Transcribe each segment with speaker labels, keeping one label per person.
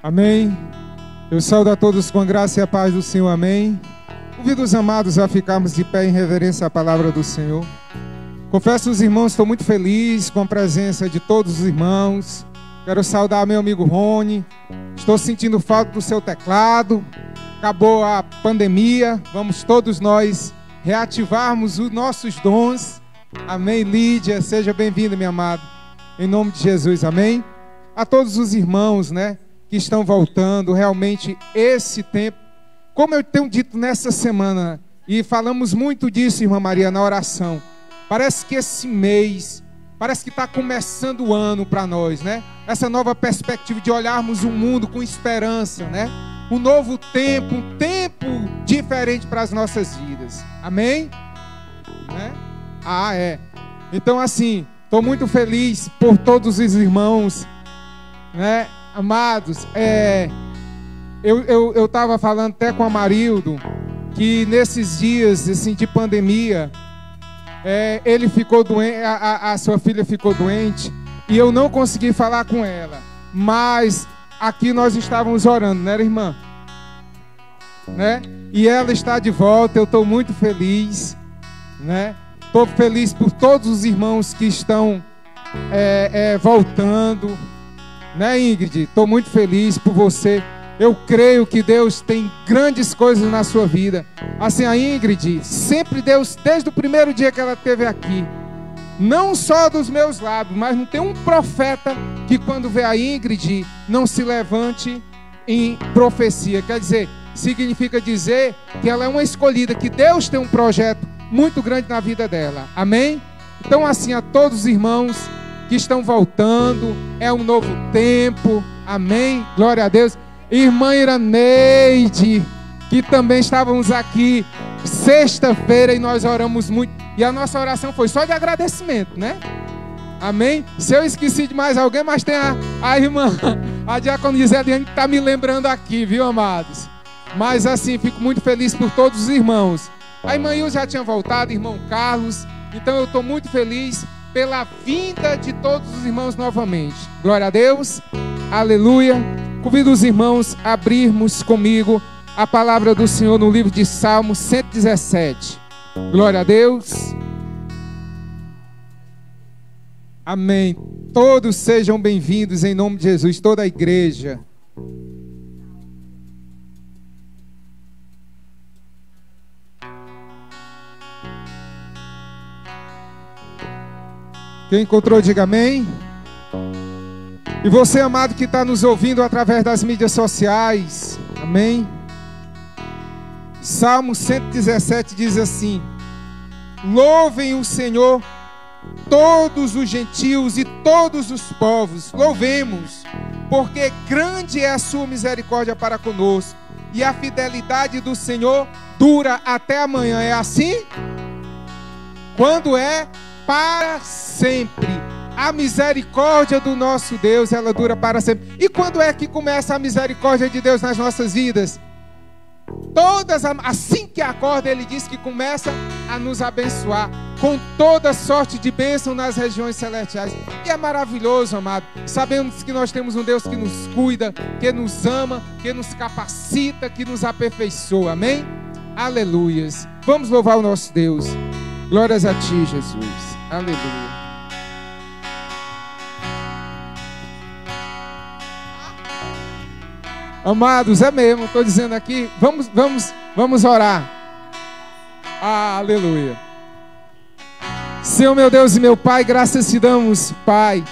Speaker 1: Amém. Eu saúdo a todos com a graça e a paz do Senhor. Amém. Convido os amados a ficarmos de pé em reverência à palavra do Senhor. Confesso aos irmãos, estou muito feliz com a presença de todos os irmãos. Quero saudar meu amigo Rony. Estou sentindo falta do seu teclado. Acabou a pandemia. Vamos todos nós reativarmos os nossos dons. Amém, Lídia. Seja bem-vinda, minha amada. Em nome de Jesus, amém. A todos os irmãos, que estão voltando, realmente esse tempo, como eu tenho dito nessa semana, e falamos muito disso, irmã Maria, na oração, parece que esse mês, parece que está começando o ano para nós, essa nova perspectiva de olharmos o mundo com esperança, um novo tempo, um tempo diferente para as nossas vidas, amém? Então assim, estou muito feliz por todos os irmãos, amados. Eu estava falando até com a Marildo que nesses dias assim, de pandemia, ele ficou doente, a sua filha ficou doente e eu não consegui falar com ela, mas aqui nós estávamos orando, né, irmã? E ela está de volta, eu estou muito feliz, Estou feliz por todos os irmãos que estão voltando, Ingrid? Estou muito feliz por você. Eu creio que Deus tem grandes coisas na sua vida. Assim, a Ingrid, sempre Deus, desde o primeiro dia que ela esteve aqui, não só dos meus lábios, mas não tem um profeta que quando vê a Ingrid não se levante em profecia. Quer dizer, significa dizer que ela é uma escolhida, que Deus tem um projeto muito grande na vida dela, amém? Então assim, a todos os irmãos que estão voltando, é um novo tempo, amém? Glória a Deus. Irmã Iraneide, que também estávamos aqui sexta-feira e nós oramos muito, e a nossa oração foi só de agradecimento, amém? Se eu esqueci de mais alguém, mas tem a irmã, a diácono Giseliane, que está me lembrando aqui, viu, amados? Mas assim, fico muito feliz por todos os irmãos. A irmã Il já tinha voltado, irmão Carlos. Então eu estou muito feliz pela vinda de todos os irmãos novamente. Glória a Deus, aleluia. Convido os irmãos a abrirmos comigo a palavra do Senhor no livro de Salmos 117. Glória a Deus. Amém. Todos sejam bem-vindos em nome de Jesus, toda a igreja. Quem encontrou, diga amém. E você, amado, que está nos ouvindo através das mídias sociais, amém. Salmo 117 diz assim: louvem o Senhor todos os gentios e todos os povos, louvemos, porque grande é a sua misericórdia para conosco, e a fidelidade do Senhor dura até amanhã. É assim? Quando é? Para sempre. A misericórdia do nosso Deus, ela dura para sempre. E quando é que começa a misericórdia de Deus nas nossas vidas? Assim que acorda, ele diz que começa a nos abençoar com toda sorte de bênção nas regiões celestiais. E é maravilhoso, amado. Sabemos que nós temos um Deus que nos cuida, que nos ama, que nos capacita, que nos aperfeiçoa. Amém? Aleluias. Vamos louvar o nosso Deus. Glórias a ti, Jesus. Aleluia. Amados, é mesmo, estou dizendo aqui, vamos orar. Aleluia. Senhor, meu Deus e meu Pai, graças te damos, Pai,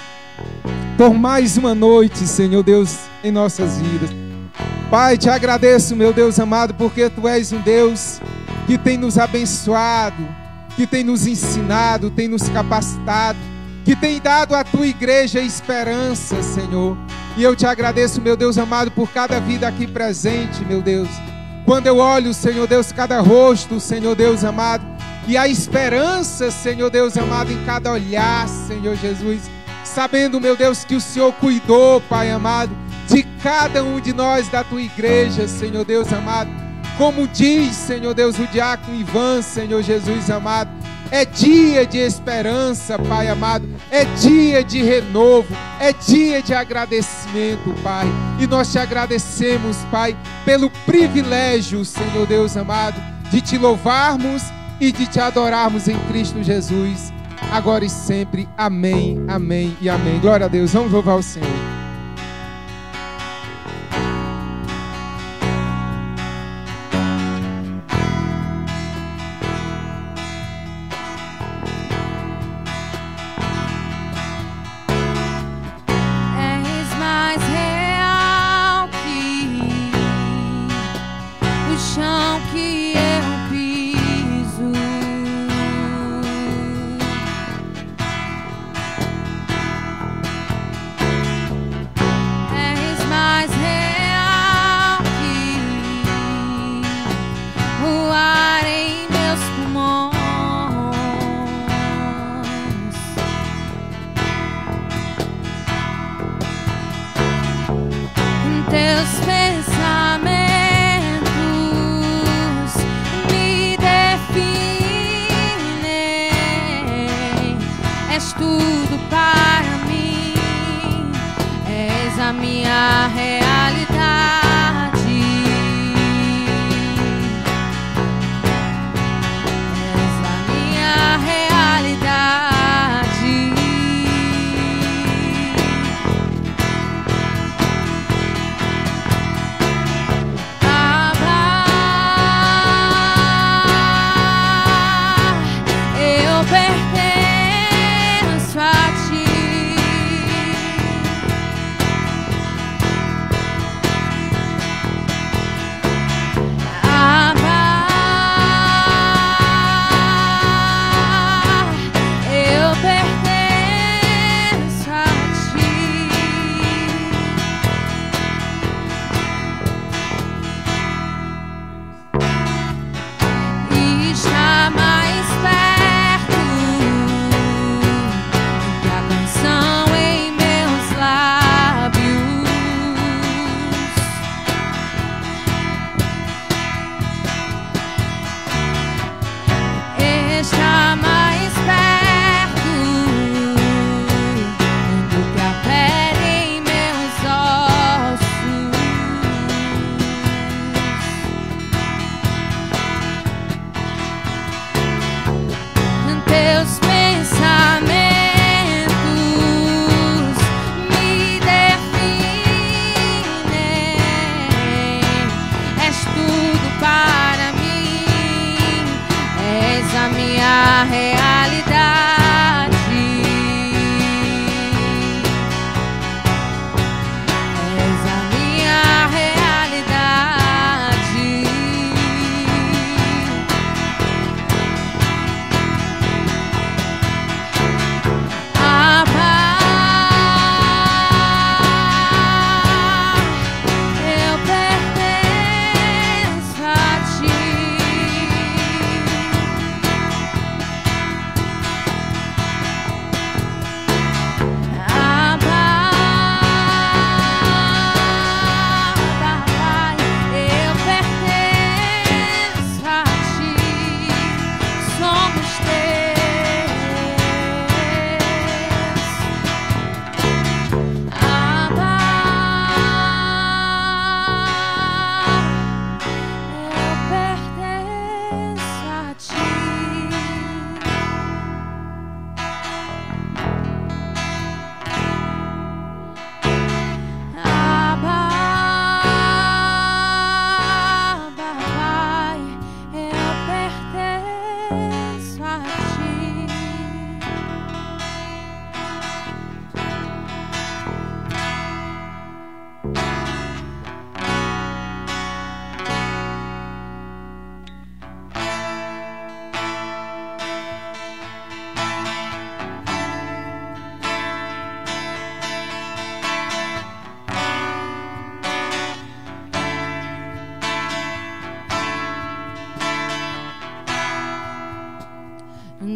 Speaker 1: por mais uma noite, Senhor Deus, em nossas vidas. Pai, te agradeço, meu Deus amado, porque tu és um Deus que tem nos abençoado, que tem nos ensinado, tem nos capacitado, que tem dado à tua igreja esperança, Senhor. E eu te agradeço, meu Deus amado, por cada vida aqui presente, meu Deus. Quando eu olho, Senhor Deus, cada rosto, Senhor Deus amado, e a esperança, Senhor Deus amado, em cada olhar, Senhor Jesus, sabendo, meu Deus, que o Senhor cuidou, Pai amado, de cada um de nós da tua igreja, Senhor Deus amado. Como diz, Senhor Deus, o diácono Ivan, Senhor Jesus amado, É dia de esperança, Pai amado. É dia de renovo. É dia de agradecimento, Pai. E nós te agradecemos, Pai, pelo privilégio, Senhor Deus amado, de te louvarmos e de te adorarmos em Cristo Jesus, agora e sempre. Amém, amém e amém. Glória a Deus. Vamos louvar o Senhor.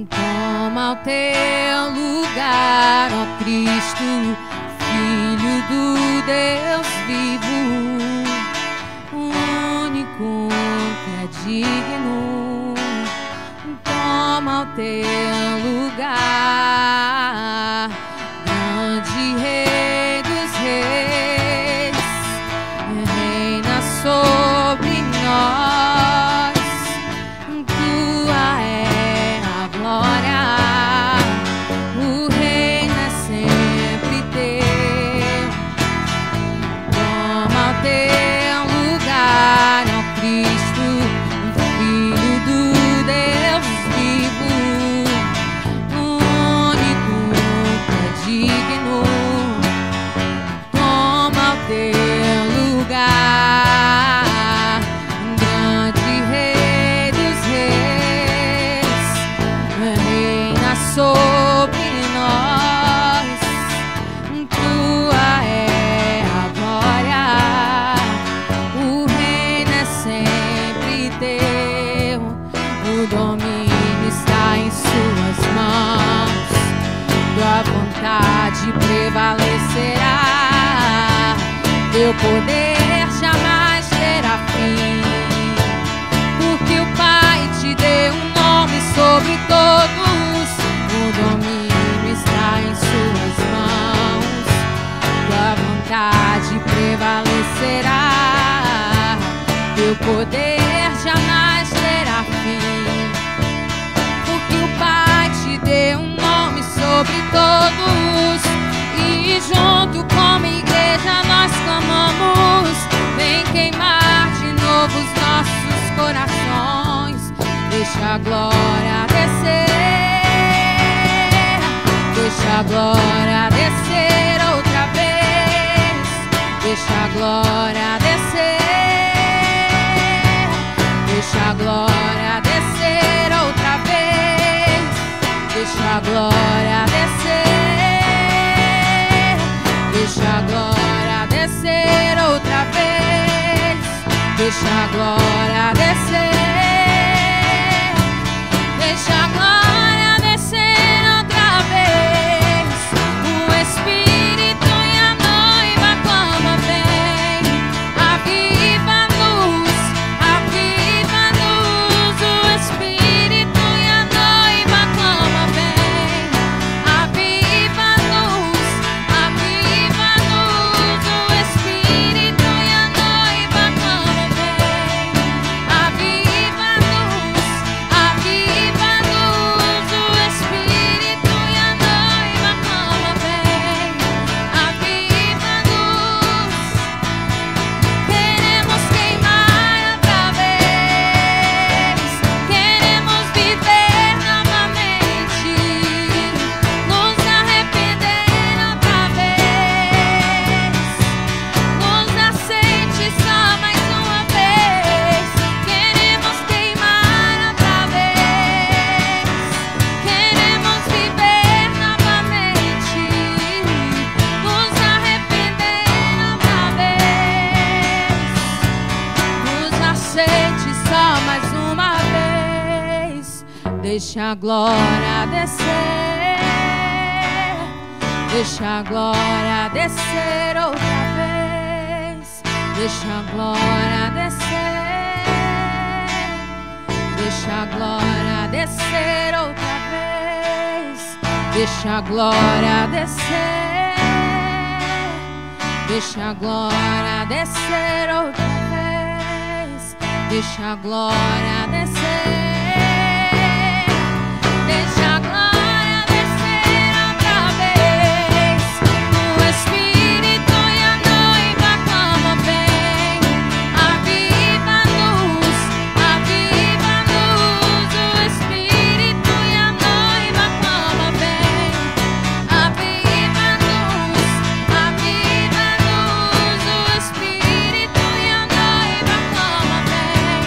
Speaker 2: Toma o teu lugar, ó Cristo, Filho do Deus vivo, o único que é digno. Toma ao teu lugar, grande Rei dos Reis, reina sobre nós, tua é a glória, o reino é sempre teu. Toma o teu lugar, ó Cristo, Filho do Deus vivo, único que é digno. Toma o teu lugar, grande Rei dos Reis, reina sobre nós, tua é a glória, o reino é sempre teu, o domínio está em suas mãos, tua vontade prevalecerá, teu poder jamais terá fim, porque o Pai te deu um nome sobre todos, o domínio está em suas mãos, tua vontade prevalecerá, teu poder jamais terá fim, porque o Pai te deu um nome sobre todos, e junto como igreja nós clamamos, vem queimar de novo os nossos corações, deixa a glória descer, deixa a glória descer outra vez, deixa a glória descer, deixa a glória descer outra vez, deixa a glória descer, deixa a glória descer outra vez, deixa a glória descer, deixa a glória descer outra vez, o Espírito e a noiva clamam, vem, aviva-nos, aviva-nos, o Espírito e a noiva clamam, vem, aviva-nos, aviva-nos, o Espírito e a noiva clamam, vem, aviva-nos, aviva-nos, o Espírito e a noiva clamam, vem, aviva-nos, queremos queimar outra vez, queremos viver novamente, nos arrepender outra vez, nos aceite só mais uma vez, queremos queimar outra vez, queremos viver novamente, nos arrepender outra vez, nos aceite só mais uma vez, deixa a glória descer, deixa a glória descer outra vez, deixa a glória descer, deixa a glória descer outra vez, deixa a glória descer, deixa a glória descer outra vez, deixa a glória descer, deixa a glória descer outra vez, o Espírito e a noiva clamam, vem, aviva-nos, aviva-nos, o Espírito e a noiva clamam, vem, aviva-nos, aviva-nos, o Espírito e a noiva clamam, vem,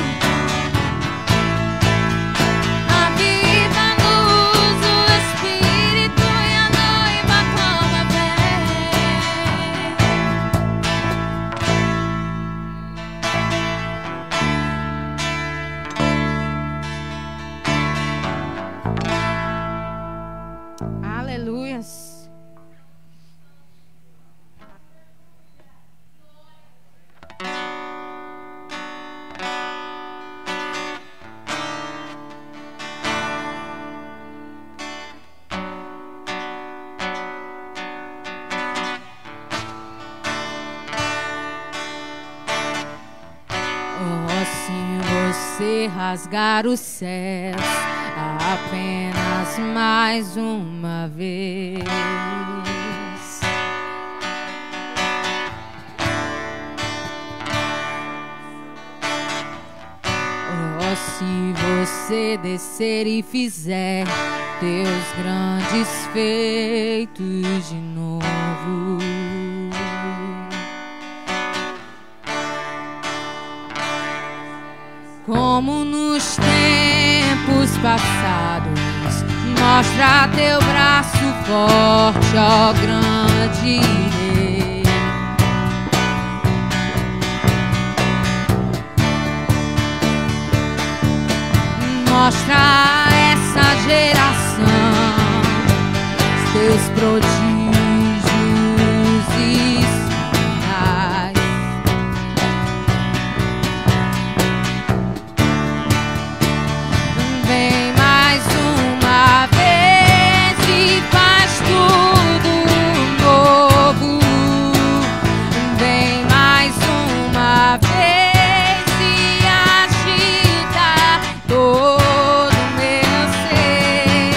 Speaker 2: você rasgar os céus apenas mais uma vez. Oh, se você descer e fizer teus grandes feitos de novo, como nos tempos passados, mostra teu braço forte, ó grande Rei. Mostra a essa geração os teus prodígios e sinais. Vem mais uma vez e faz tudo novo. Vem mais uma vez e agita todo meu ser.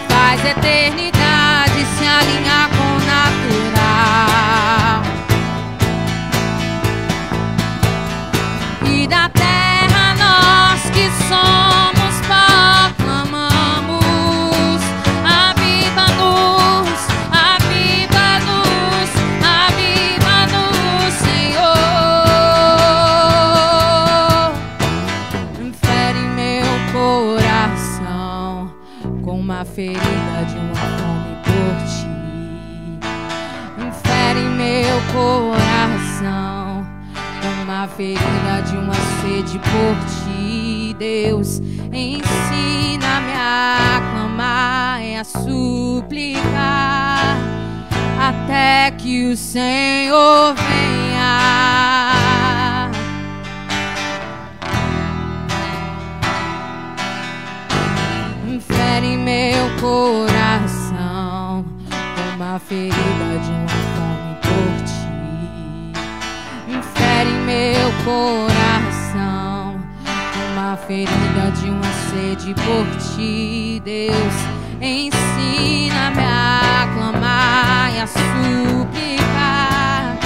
Speaker 2: Faz a eternidade se alinhar com o natural. E da terra nós que somos proclamamos: aviva-nos, aviva-nos, aviva-nos, Senhor. Fere meu coração com uma ferida de uma fome por ti. Fere meu coração com uma ferida de uma sede por ti. Deus, ensina-me a clamar e a suplicar até que o Senhor venha. Fere meu coração com uma ferida de uma fome por ti. Fere meu coração com uma ferida de uma sede por ti. Deus, ensina-me a clamar e a suplicar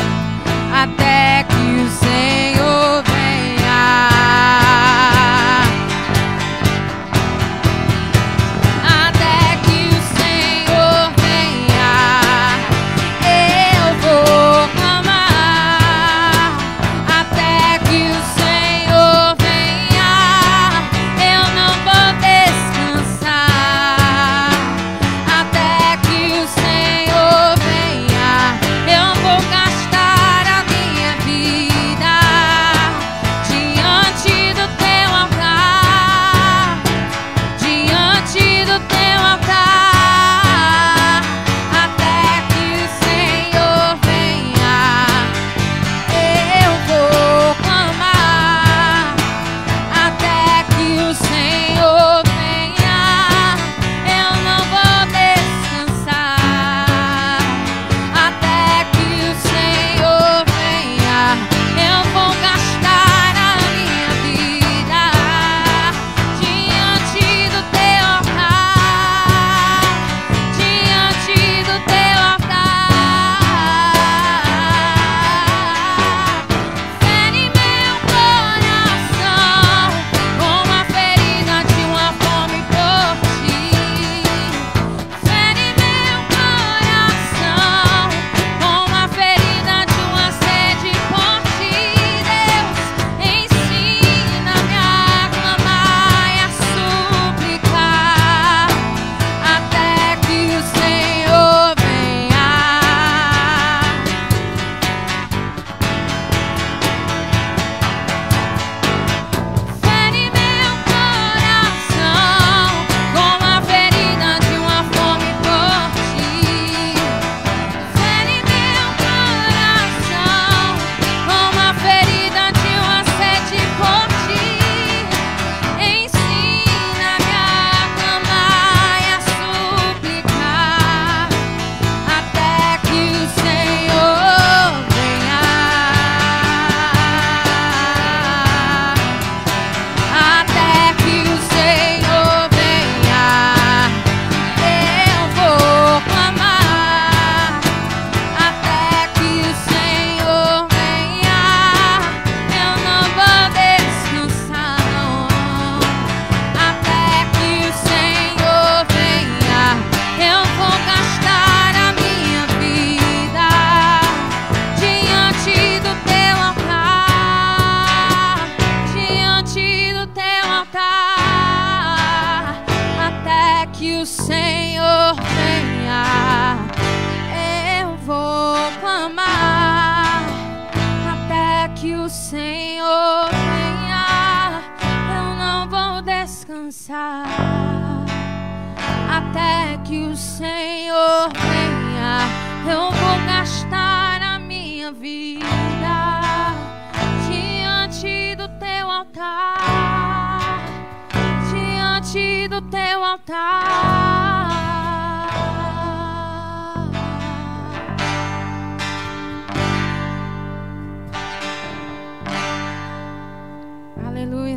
Speaker 2: até que o Senhor venha. Até que o Senhor venha, eu vou clamar. Até que o Senhor venha, eu não vou descansar. Até que o Senhor venha, Senhor venha, eu vou clamar. Até que o Senhor venha, eu não vou descansar. Até que o Senhor venha, eu vou gastar a minha vida diante do teu altar, diante do teu altar. Aleluia.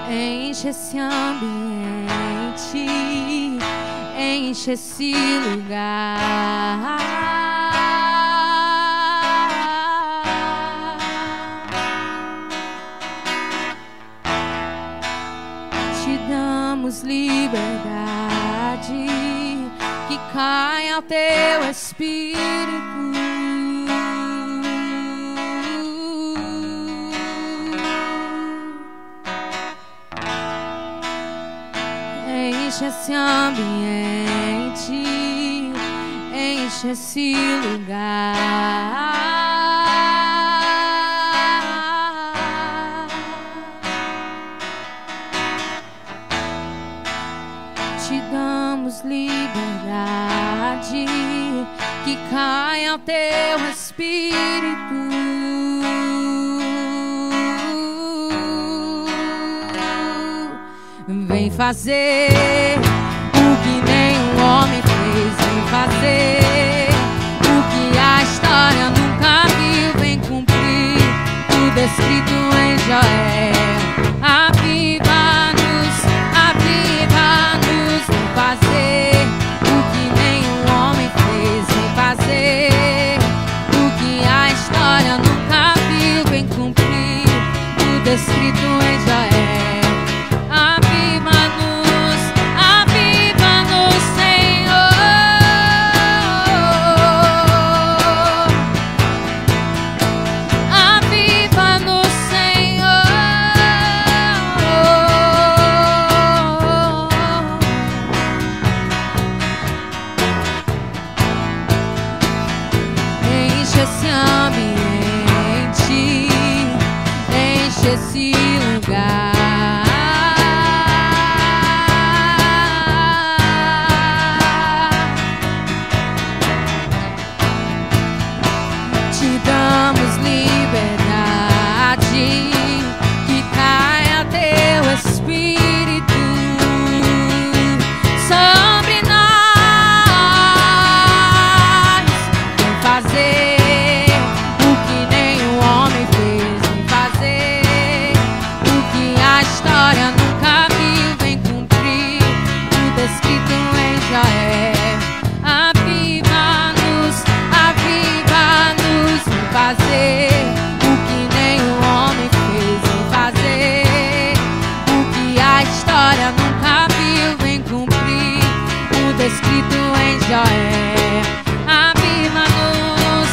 Speaker 2: Enche esse ambiente, enche esse lugar. Te damos liberdade, que caia o teu Espírito. Enche esse ambiente, enche esse lugar. Te damos liberdade, que caia o teu Espírito. Vem fazer o que nenhum homem fez. Vem fazer o que a história nunca viu. Vem cumprir tudo escrito em Joel. Aviva-nos, aviva-nos. Vem fazer o que nenhum homem fez. Vem fazer o que a história nunca viu. Vem cumprir tudo escrito em Joel. Esse lugar, te damos liberdade, que caia teu Espírito sobre nós. Vem fazer o que nenhum homem fez. Vem fazer a história nunca viu. Vem cumprir tudo escrito em Joel. Aviva-nos, aviva-nos. Vem fazer o que nenhum homem fez. Vem fazer o que a história nunca viu. Vem cumprir tudo escrito em Joel. Aviva-nos,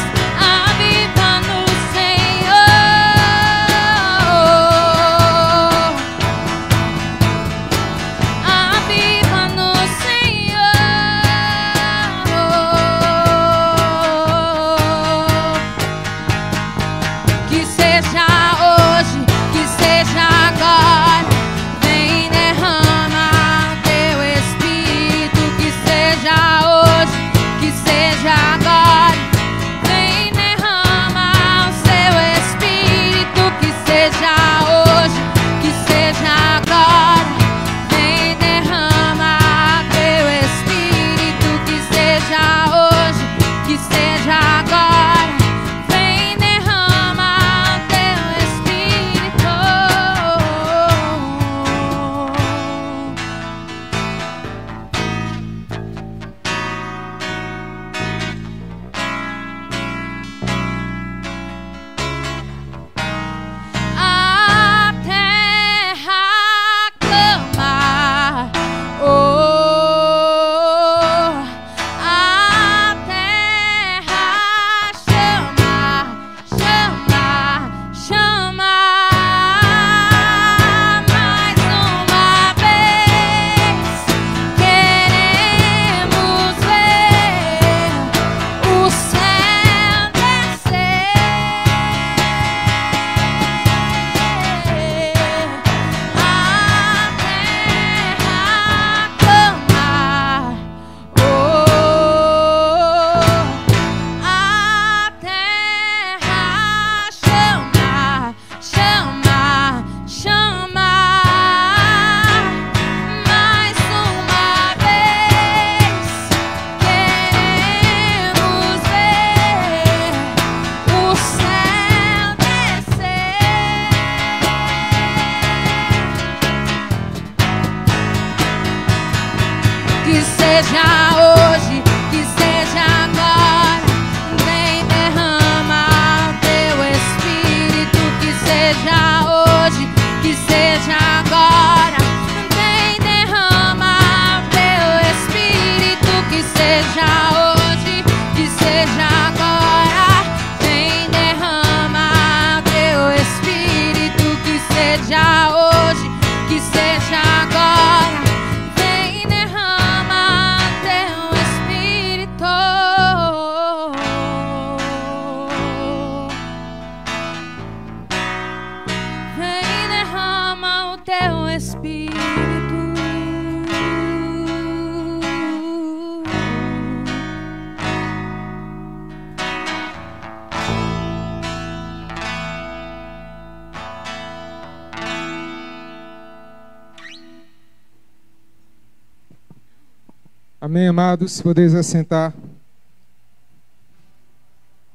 Speaker 1: Amém, amados? Podeis assentar.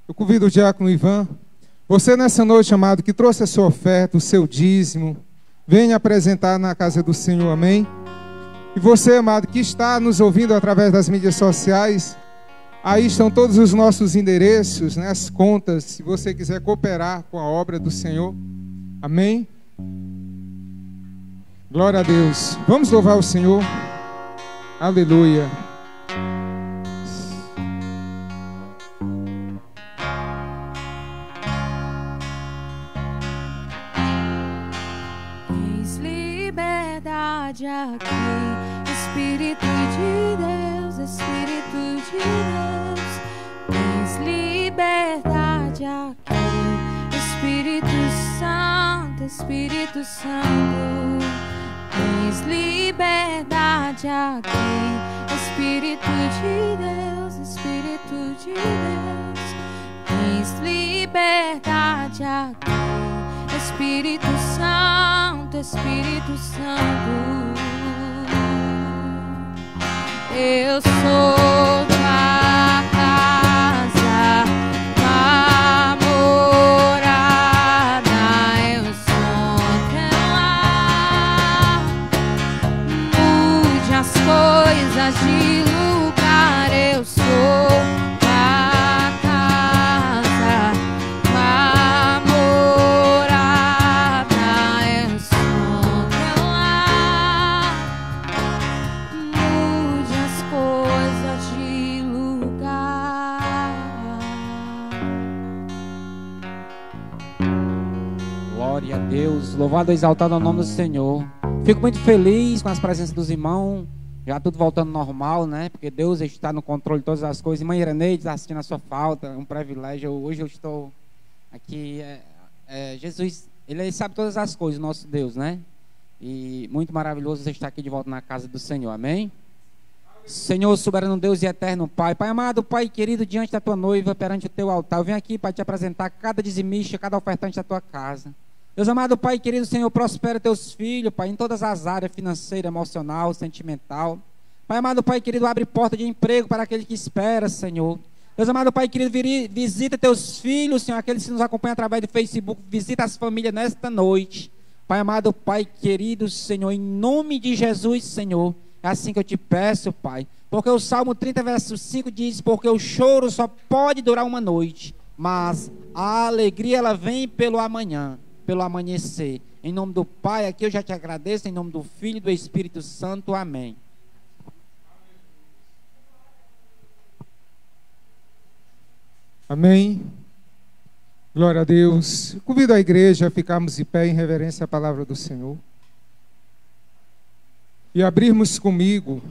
Speaker 1: Eu convido o diácono Ivan. Você nessa noite, amado, que trouxe a sua oferta, o seu dízimo, venha apresentar na casa do Senhor, amém? E você, amado, que está nos ouvindo através das mídias sociais, aí estão todos os nossos endereços, né, as contas, se você quiser cooperar com a obra do Senhor, amém? Glória a Deus. Vamos louvar o Senhor. Aleluia.
Speaker 2: Tens liberdade aqui, Espírito de Deus, Espírito de Deus. Tens liberdade aqui, Espírito Santo, Espírito Santo. Tens liberdade aqui, Espírito de Deus, Espírito de Deus. Tens liberdade aqui, Espírito Santo, Espírito Santo. Eu sou tua casa, tua morada, eu sou teu lar. Mude as coisas de lugar, eu sou tua casa, tua morada, eu sou teu lar. Mude as coisas de lugar.
Speaker 3: Glória a Deus, louvado e exaltado é o nome do Senhor. Fico muito feliz com as presenças dos irmãos, já tudo voltando normal, né? Porque Deus está no controle de todas as coisas. Irmã Iraneide está assistindo a sua falta, é um privilégio. Hoje eu estou aqui. Jesus, Ele sabe todas as coisas, nosso Deus, né? E muito maravilhoso você estar aqui de volta na casa do Senhor, amém? Senhor, soberano Deus e eterno Pai, Pai amado, Pai querido, diante da tua noiva, perante o teu altar, eu venho aqui para te apresentar cada dizimista, cada ofertante da tua casa. Deus amado, Pai querido, Senhor, prospera teus filhos, Pai, em todas as áreas, financeira, emocional, sentimental. Pai amado, Pai querido, abre porta de emprego para aquele que espera, Senhor. Deus amado, Pai querido, visita teus filhos, Senhor, aqueles que nos acompanham através do Facebook, visita as famílias nesta noite. Pai amado, Pai querido, Senhor, em nome de Jesus, Senhor, é assim que eu te peço, Pai. Porque o Salmo 30, verso 5 diz, porque o choro só pode durar uma noite, mas a alegria ela vem pelo amanhã, pelo amanhecer. Em nome do Pai, aqui eu já te agradeço, em nome do Filho e do Espírito Santo, amém.
Speaker 1: Amém. Glória a Deus. Convido a igreja a ficarmos de pé em reverência à palavra do Senhor. E abrirmos comigo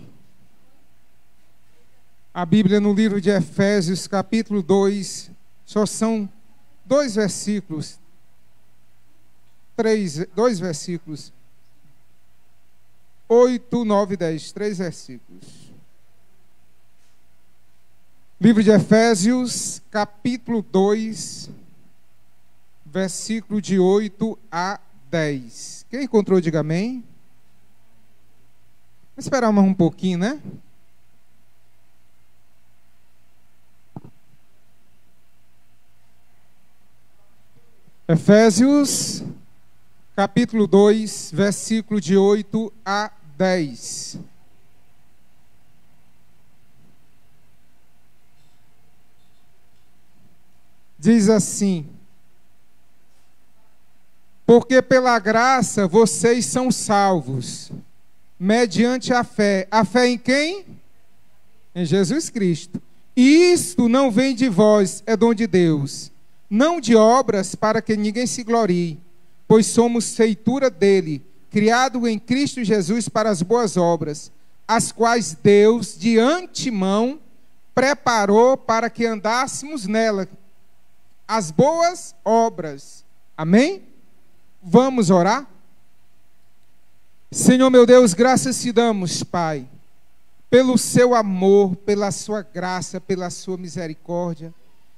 Speaker 1: a Bíblia no livro de Efésios, capítulo 2. Só são dois versículos. Dois versículos. 8, 9 e 10. 3 versículos. Livro de Efésios, capítulo 2, versículo de 8 a 10. Quem encontrou, diga amém. Vamos esperar mais um pouquinho, né? Efésios, capítulo 2, versículo de 8 a 10. Diz assim: porque pela graça vocês são salvos, mediante a fé. A fé em quem? Em Jesus Cristo. E isto não vem de vós, é dom de Deus, não de obras para que ninguém se glorie, pois somos feitura dele, criado em Cristo Jesus para as boas obras, as quais Deus de antemão preparou para que andássemos nela. As boas obras. Amém? Vamos orar? Senhor meu Deus, graças te damos, Pai, pelo seu amor, pela sua graça, pela sua misericórdia,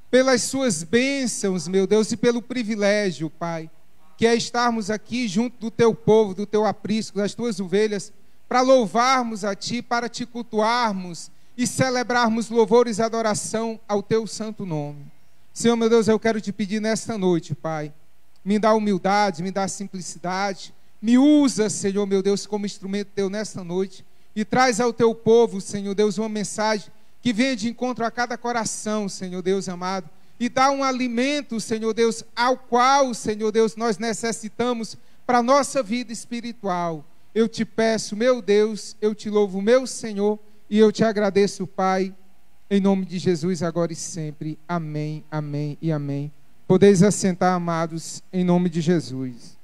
Speaker 1: pelas suas bênçãos, meu Deus, e pelo privilégio, Pai, que é estarmos aqui junto do teu povo, do teu aprisco, das tuas ovelhas, para louvarmos a ti, para te cultuarmos e celebrarmos louvores e adoração ao teu santo nome. Senhor, meu Deus, eu quero te pedir nesta noite, Pai, me dá humildade, me dá simplicidade, me usa, Senhor, meu Deus, como instrumento teu nesta noite, e traz ao teu povo, Senhor Deus, uma mensagem que venha de encontro a cada coração, Senhor Deus amado, e dá um alimento, Senhor Deus, ao qual, Senhor Deus, nós necessitamos para a nossa vida espiritual. Eu te peço, meu Deus, eu te louvo, meu Senhor, e eu te agradeço, Pai, em nome de Jesus, agora e sempre. Amém, amém e amém. Podeis assentar, amados, em nome de Jesus.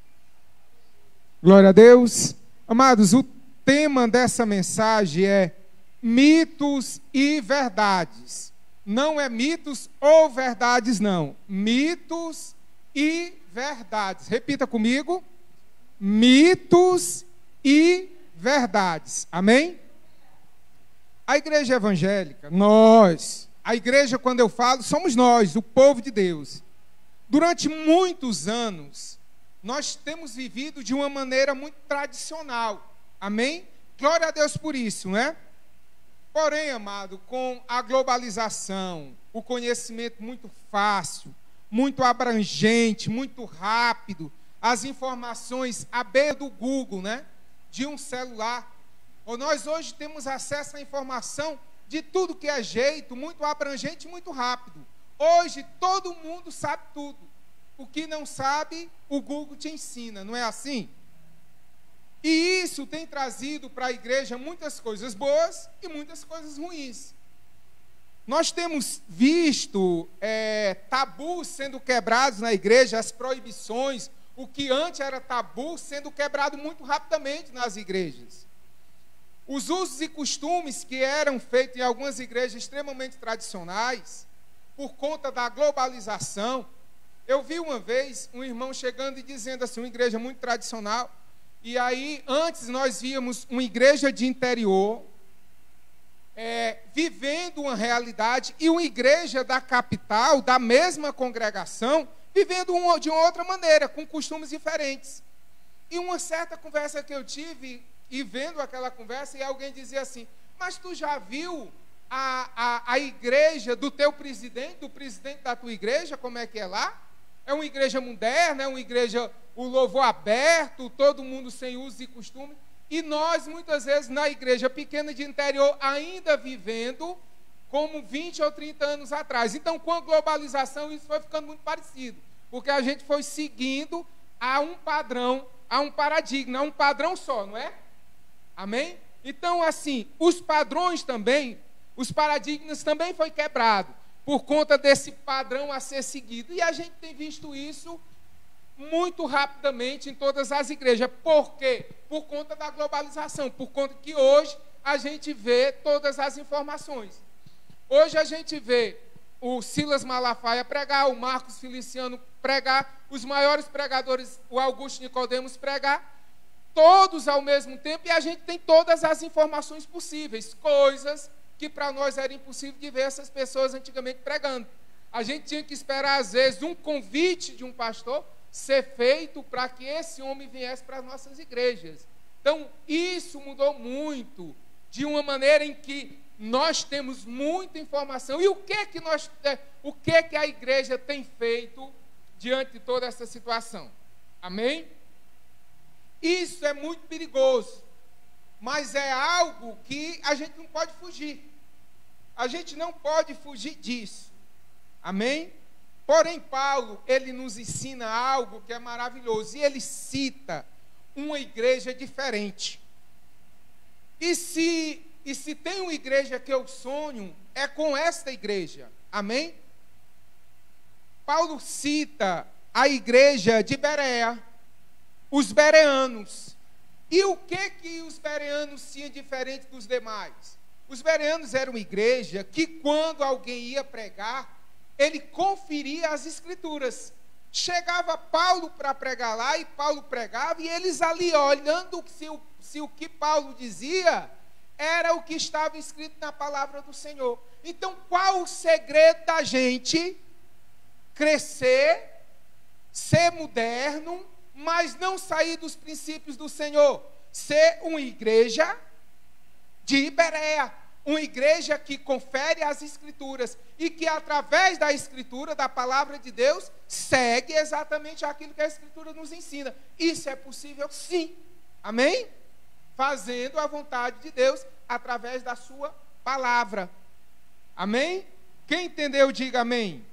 Speaker 1: Glória a Deus. Amados, o tema dessa mensagem é mitos e verdades. Não é mitos ou verdades, não. Mitos e verdades. Repita comigo. Mitos e verdades. Amém? A igreja evangélica, nós, a igreja, quando eu falo, somos nós, o povo de Deus. Durante muitos anos, nós temos vivido de uma maneira muito tradicional. Amém? Glória a Deus por isso, não é? Porém, amado, com a globalização, o conhecimento muito fácil, muito abrangente, muito rápido, as informações à beira do Google, né? De um celular. Nós hoje temos acesso à informação de tudo que é jeito, muito abrangente e muito rápido. Hoje todo mundo sabe tudo. O que não sabe, o Google te ensina, não é assim? E isso tem trazido para a igreja muitas coisas boas e muitas coisas ruins. Nós temos visto tabus sendo quebrados na igreja, as proibições, o que antes era tabu sendo quebrado muito rapidamente nas igrejas. Os usos e costumes que eram feitos em algumas igrejas extremamente tradicionais, por conta da globalização. Eu vi uma vez um irmão chegando e dizendo assim, uma igreja muito tradicional, e aí antes nós víamos uma igreja de interior, vivendo uma realidade, e uma igreja da capital, da mesma congregação, vivendo de uma outra maneira, com costumes diferentes. E uma certa conversa que eu tive, e vendo aquela conversa, e alguém dizia assim, mas tu já viu a igreja do teu presidente, do presidente da tua igreja, como é que é lá? É uma igreja moderna, é uma igreja, o louvor aberto, todo mundo sem uso e costume. E nós, muitas vezes, na igreja pequena de interior, ainda vivendo como 20 ou 30 anos atrás. Então, com a globalização, isso foi ficando muito parecido, porque a gente foi seguindo a um padrão, a um paradigma, a um padrão só, não é? Amém? Então, assim, os padrões também, os paradigmas também foi quebrado por conta desse padrão a ser seguido. E a gente tem visto isso muito rapidamente em todas as igrejas. Por quê? Por conta da globalização, por conta que hoje a gente vê todas as informações. Hoje a gente vê o Silas Malafaia pregar, o Marcos Feliciano pregar, os maiores pregadores, o Augusto Nicodemos pregar, todos ao mesmo tempo, e a gente tem todas as informações possíveis, coisas que para nós era impossível de ver essas pessoas antigamente pregando. A gente tinha que esperar, às vezes, um convite de um pastor ser feito para que esse homem viesse para as nossas igrejas. Então, isso mudou muito, de uma maneira em que nós temos muita informação. E o que a igreja tem feito diante de toda essa situação? Amém? Isso é muito perigoso, mas é algo que a gente não pode fugir. A gente não pode fugir disso. Amém? Porém, Paulo, ele nos ensina algo que é maravilhoso, e ele cita uma igreja diferente. E se tem uma igreja que eu sonho, é com esta igreja. Amém? Paulo cita a igreja de Bereia, os bereanos. E o que os bereanos tinham diferente dos demais? Os bereanos eram uma igreja que, quando alguém ia pregar, ele conferia as escrituras. Chegava Paulo para pregar lá, e Paulo pregava, e eles ali olhando se o que Paulo dizia era o que estava escrito na palavra do Senhor. Então, qual o segredo da gente crescer, ser moderno, mas não sair dos princípios do Senhor? Ser uma igreja de Bereia, uma igreja que confere as Escrituras e que, através da Escritura, da palavra de Deus, segue exatamente aquilo que a Escritura nos ensina. Isso é possível, sim. Amém? Fazendo a vontade de Deus através da sua palavra. Amém? Quem entendeu, diga amém.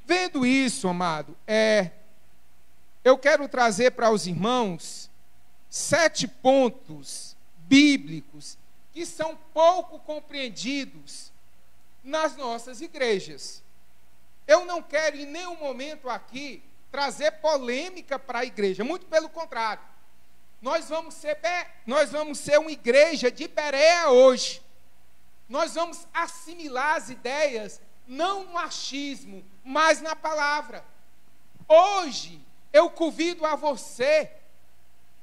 Speaker 1: Vendo isso, amado, eu quero trazer para os irmãos 7 pontos bíblicos que são pouco compreendidos nas nossas igrejas. Eu não quero em nenhum momento aqui trazer polêmica para a igreja, muito pelo contrário. Nós vamos ser uma igreja de Berea hoje. Nós vamos assimilar as ideias, não no achismo, mas na palavra. Hoje, eu convido a você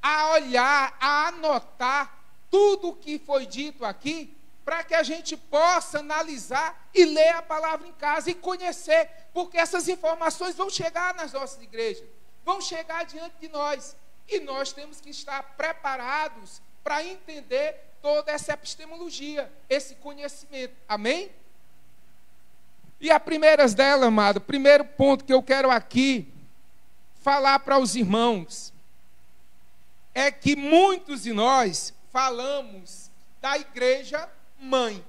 Speaker 1: a olhar, a anotar tudo o que foi dito aqui, para que a gente possa analisar e ler a palavra em casa e conhecer, porque essas informações vão chegar nas nossas igrejas, vão chegar diante de nós, e nós temos que estar preparados para entender toda essa epistemologia, esse conhecimento. Amém? E a primeira dela, amado, primeiro ponto que eu quero aqui falar para os irmãos, é que muitos de nós falamos da igreja mãe.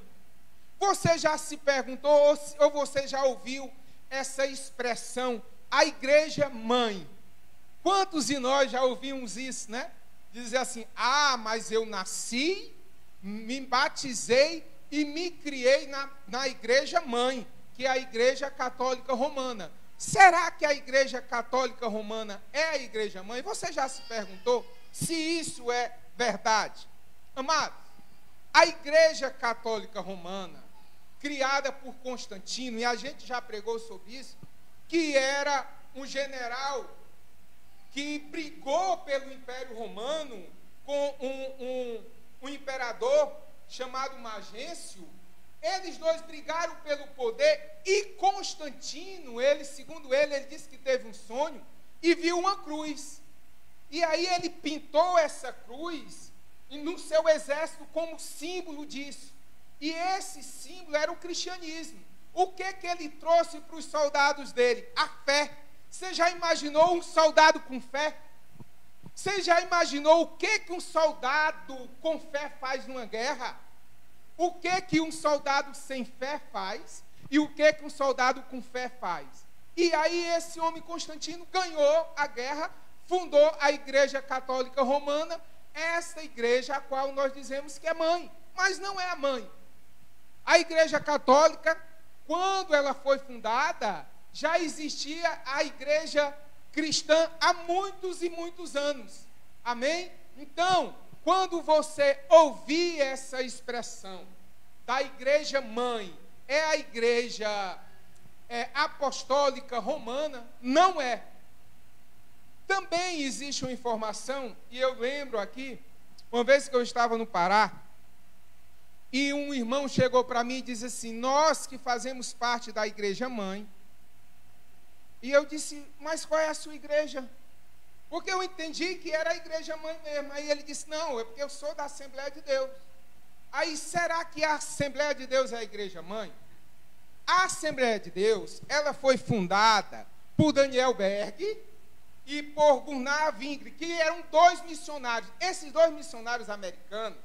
Speaker 1: Você já se perguntou, ou você já ouviu essa expressão, a igreja mãe? Quantos de nós já ouvimos isso, né? Dizer assim, mas eu nasci, me batizei e me criei na igreja mãe, que é a Igreja Católica Romana. Será que a Igreja Católica Romana é a igreja mãe? Você já se perguntou se isso é verdade? Amados, a Igreja Católica Romana, criada por Constantino, e a gente já pregou sobre isso, que era um general que brigou pelo Império Romano com um imperador chamado Magêncio. Eles dois brigaram pelo poder, e Constantino, segundo ele disse que teve um sonho e viu uma cruz. E aí ele pintou essa cruz no seu exército como símbolo disso. E esse símbolo era o cristianismo. O que ele trouxe para os soldados dele? A fé. Você já imaginou um soldado com fé? Você já imaginou o que um soldado com fé faz numa guerra? O que um soldado sem fé faz? E o que um soldado com fé faz? E aí esse homem Constantino ganhou a guerra, fundou a Igreja Católica Romana, essa igreja a qual nós dizemos que é mãe, mas não é a mãe. A Igreja Católica, quando ela foi fundada, já existia a igreja cristã há muitos e muitos anos. Amém? Então, quando você ouvir essa expressão da igreja mãe, é a igreja apostólica romana, não é. Também existe uma informação, e eu lembro aqui, uma vez que eu estava no Pará, e um irmão chegou para mim e disse assim, nós que fazemos parte da igreja mãe, e eu disse, mas qual é a sua igreja? Porque eu entendi que era a igreja mãe mesmo. Aí ele disse, não, é porque eu sou da Assembleia de Deus. Aí, será que a Assembleia de Deus é a igreja mãe? A Assembleia de Deus, ela foi fundada por Daniel Berg e por Gunnar Wingre, que eram 2 missionários. Esses 2 missionários americanos,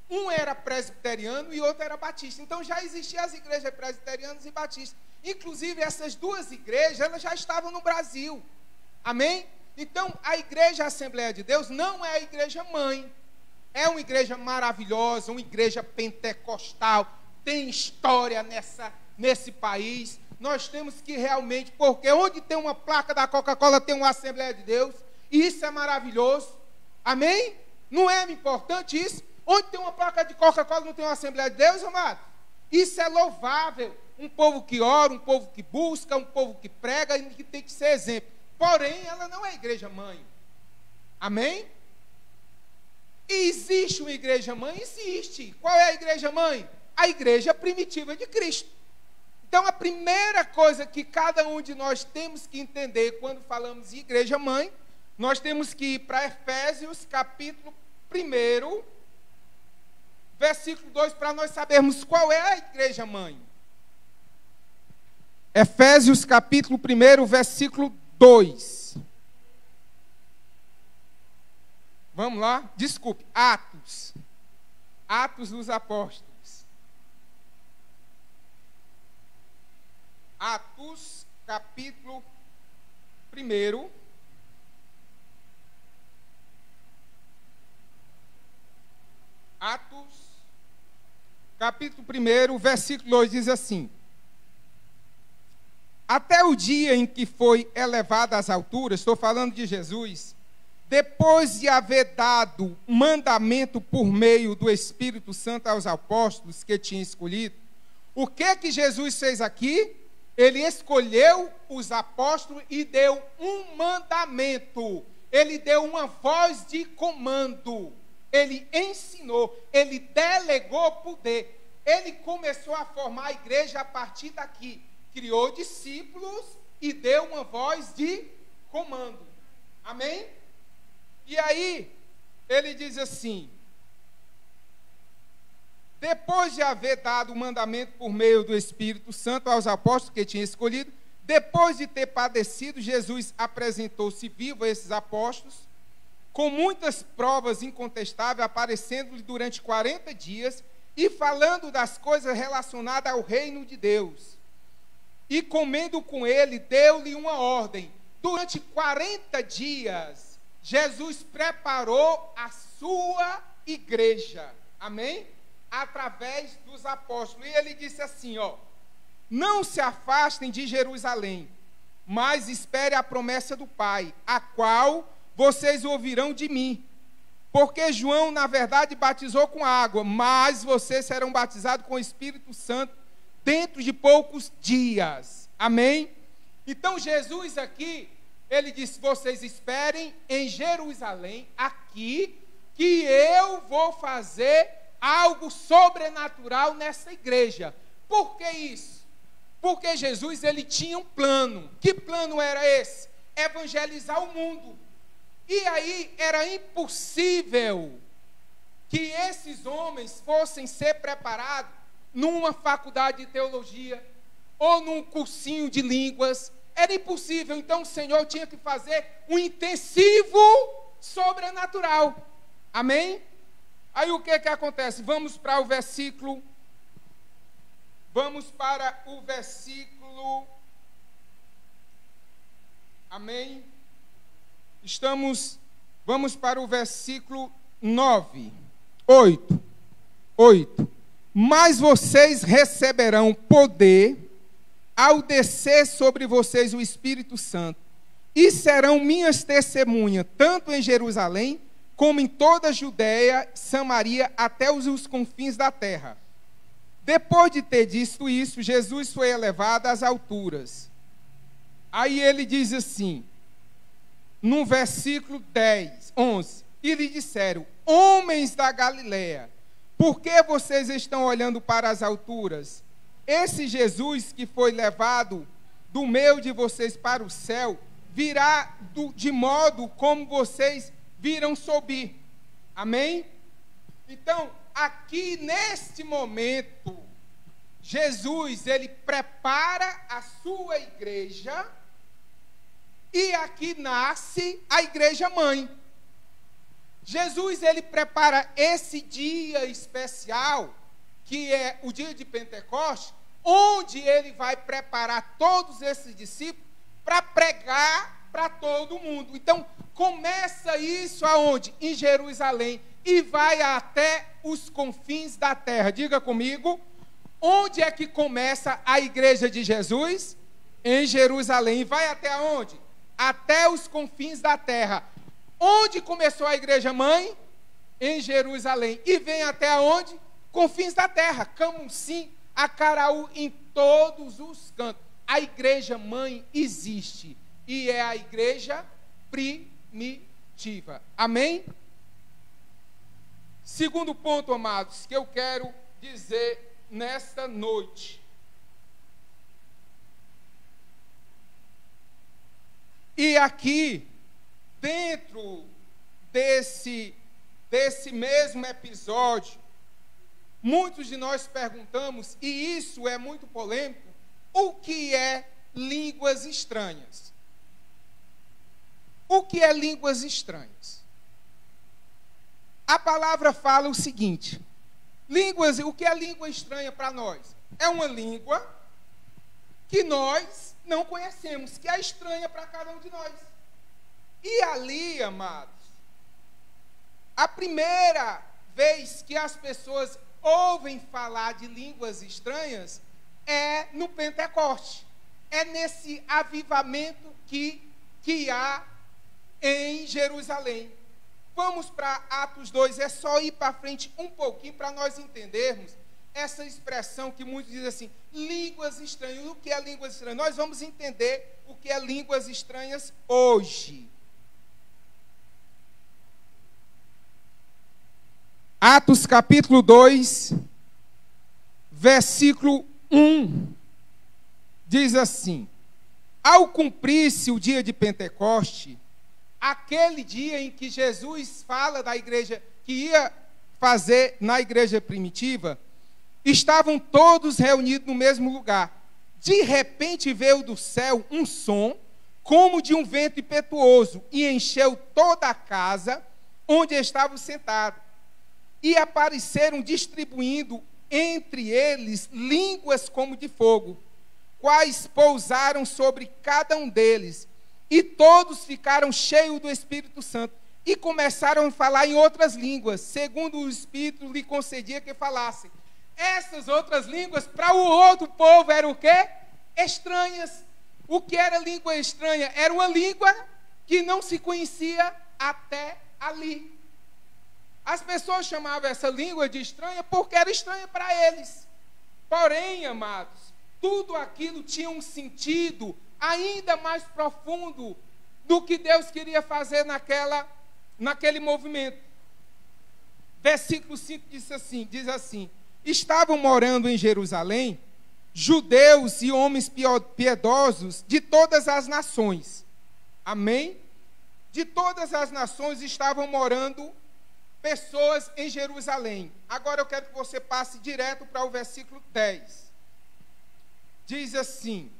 Speaker 1: um era presbiteriano e outro era batista. Então já existiam as igrejas presbiterianas e batistas. Inclusive essas 2 igrejas, elas já estavam no Brasil. Amém? Então a igreja Assembleia de Deus não é a igreja mãe. É uma igreja maravilhosa, uma igreja pentecostal. Tem história nesse país. Nós temos que realmente, porque onde tem uma placa da Coca-Cola tem uma Assembleia de Deus. E isso é maravilhoso. Amém? Não é importante isso? Onde tem uma placa de Coca-Cola não tem uma Assembleia de Deus, amado? Isso é louvável. Um povo que ora, um povo que busca, um povo que prega e que tem que ser exemplo. Porém, ela não é igreja mãe. Amém? E existe uma igreja mãe? Existe. Qual é a igreja mãe? A igreja primitiva de Cristo. Então, a primeira coisa que cada um de nós temos que entender quando falamos de igreja mãe, nós temos que ir para Efésios capítulo 1, versículo 2, para nós sabermos qual é a igreja mãe. Efésios capítulo 1, versículo 2. Vamos lá? Desculpe, Atos. Atos dos Apóstolos. Atos capítulo 1. Atos capítulo 1, versículo 2 diz assim: até o dia em que foi elevado às alturas, estou falando de Jesus, depois de haver dado mandamento por meio do Espírito Santo aos apóstolos que tinha escolhido, o que Jesus fez aqui? Ele escolheu os apóstolos e deu um mandamento. Ele deu uma voz de comando. Ele ensinou, ele delegou poder. Ele começou a formar a igreja a partir daqui. Criou discípulos e deu uma voz de comando. Amém? E aí, ele diz assim: depois de haver dado o mandamento por meio do Espírito Santo aos apóstolos que tinha escolhido, depois de ter padecido, Jesus apresentou-se vivo a esses apóstolos, com muitas provas incontestáveis, aparecendo-lhe durante 40 dias, e falando das coisas relacionadas ao reino de Deus. E comendo com ele, deu-lhe uma ordem. Durante 40 dias, Jesus preparou a sua igreja. Amém? Através dos apóstolos. E ele disse assim, não se afastem de Jerusalém, mas espere a promessa do Pai, a qual vocês ouvirão de mim. Porque João, na verdade, batizou com água, mas vocês serão batizados com o Espírito Santo dentro de poucos dias. Amém? Então Jesus aqui, ele disse: vocês esperem em Jerusalém, aqui, que eu vou fazer algo sobrenatural nessa igreja. Por que isso? Porque Jesus, ele tinha um plano. Que plano era esse? Evangelizar o mundo. E aí era impossível que esses homens fossem ser preparados numa faculdade de teologia ou num cursinho de línguas. Era impossível. Então o Senhor tinha que fazer um intensivo sobrenatural. Amém? Aí o que acontece? Vamos para o versículo. Amém? Vamos para o versículo 8. Mas vocês receberão poder ao descer sobre vocês o Espírito Santo, e serão minhas testemunhas, tanto em Jerusalém, como em toda a Judéia, Samaria, até os confins da terra. Depois de ter dito isso, Jesus foi elevado às alturas. Aí ele diz assim, no versículo 11, e lhe disseram: homens da Galileia, por que vocês estão olhando para as alturas? Esse Jesus que foi levado do meio de vocês para o céu, virá de modo como vocês viram subir. Amém? Então, aqui neste momento, Jesus, ele prepara a sua igreja, e aqui nasce a igreja mãe. Jesus, ele prepara esse dia especial, que é o dia de Pentecostes, onde ele vai preparar todos esses discípulos para pregar para todo mundo. Então, começa isso aonde? Em Jerusalém, e vai até os confins da terra. Diga comigo, onde é que começa a igreja de Jesus? Em Jerusalém. E vai até onde? Até os confins da terra. Onde começou a igreja mãe? Em Jerusalém. E vem até onde? Confins da terra. Camusim, Acaraú, em todos os cantos. A igreja mãe existe. E é a igreja primitiva. Amém? Segundo ponto, amados, que eu quero dizer nesta noite. E aqui, dentro desse mesmo episódio, muitos de nós perguntamos, e isso é muito polêmico, o que é línguas estranhas? O que é línguas estranhas? A palavra fala o seguinte: línguas, o que é língua estranha para nós? É uma língua que nós não conhecemos, que é estranha para cada um de nós. E ali, amados, a primeira vez que as pessoas ouvem falar de línguas estranhas é no Pentecoste. É nesse avivamento que há em Jerusalém. Vamos para Atos 2, é só ir para frente um pouquinho para nós entendermos essa expressão que muitos dizem assim, línguas estranhas. O que é línguas estranhas? Nós vamos entender o que é línguas estranhas hoje. Atos capítulo 2, versículo 1, diz assim: ao cumprir-se o dia de Pentecoste, aquele dia em que Jesus fala da igreja, que ia fazer na igreja primitiva, estavam todos reunidos no mesmo lugar. De repente veio do céu um som, como de um vento impetuoso, e encheu toda a casa onde estavam sentados. E apareceram distribuindo entre eles línguas como de fogo, quais pousaram sobre cada um deles. E todos ficaram cheios do Espírito Santo e começaram a falar em outras línguas, segundo o Espírito lhe concedia que falassem. Essas outras línguas, para o outro povo, eram o quê? Estranhas. O que era língua estranha? Era uma língua que não se conhecia até ali. As pessoas chamavam essa língua de estranha porque era estranha para eles. Porém, amados, tudo aquilo tinha um sentido ainda mais profundo do que Deus queria fazer naquele movimento. Versículo 5 diz assim: estavam morando em Jerusalém judeus e homens piedosos de todas as nações. Amém? De todas as nações estavam morando pessoas em Jerusalém. Agora eu quero que você passe direto para o versículo 10. Diz assim: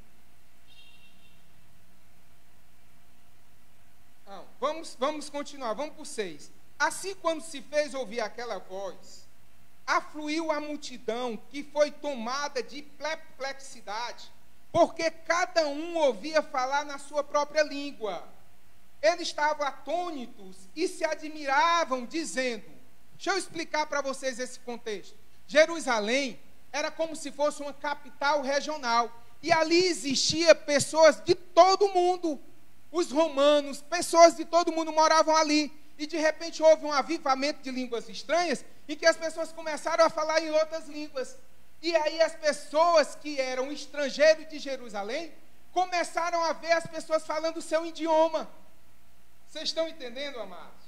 Speaker 1: vamos continuar, vamos para o 6. Assim, quando se fez ouvir aquela voz, afluiu a multidão, que foi tomada de perplexidade, porque cada um ouvia falar na sua própria língua. Eles estavam atônitos e se admiravam, dizendo... Deixa eu explicar para vocês esse contexto. Jerusalém era como se fosse uma capital regional. E ali existia pessoas de todo mundo. Os romanos, pessoas de todo mundo moravam ali. E de repente houve um avivamento de línguas estranhas, em que as pessoas começaram a falar em outras línguas. E aí as pessoas que eram estrangeiros de Jerusalém começaram a ver as pessoas falando o seu idioma. Vocês estão entendendo, amados?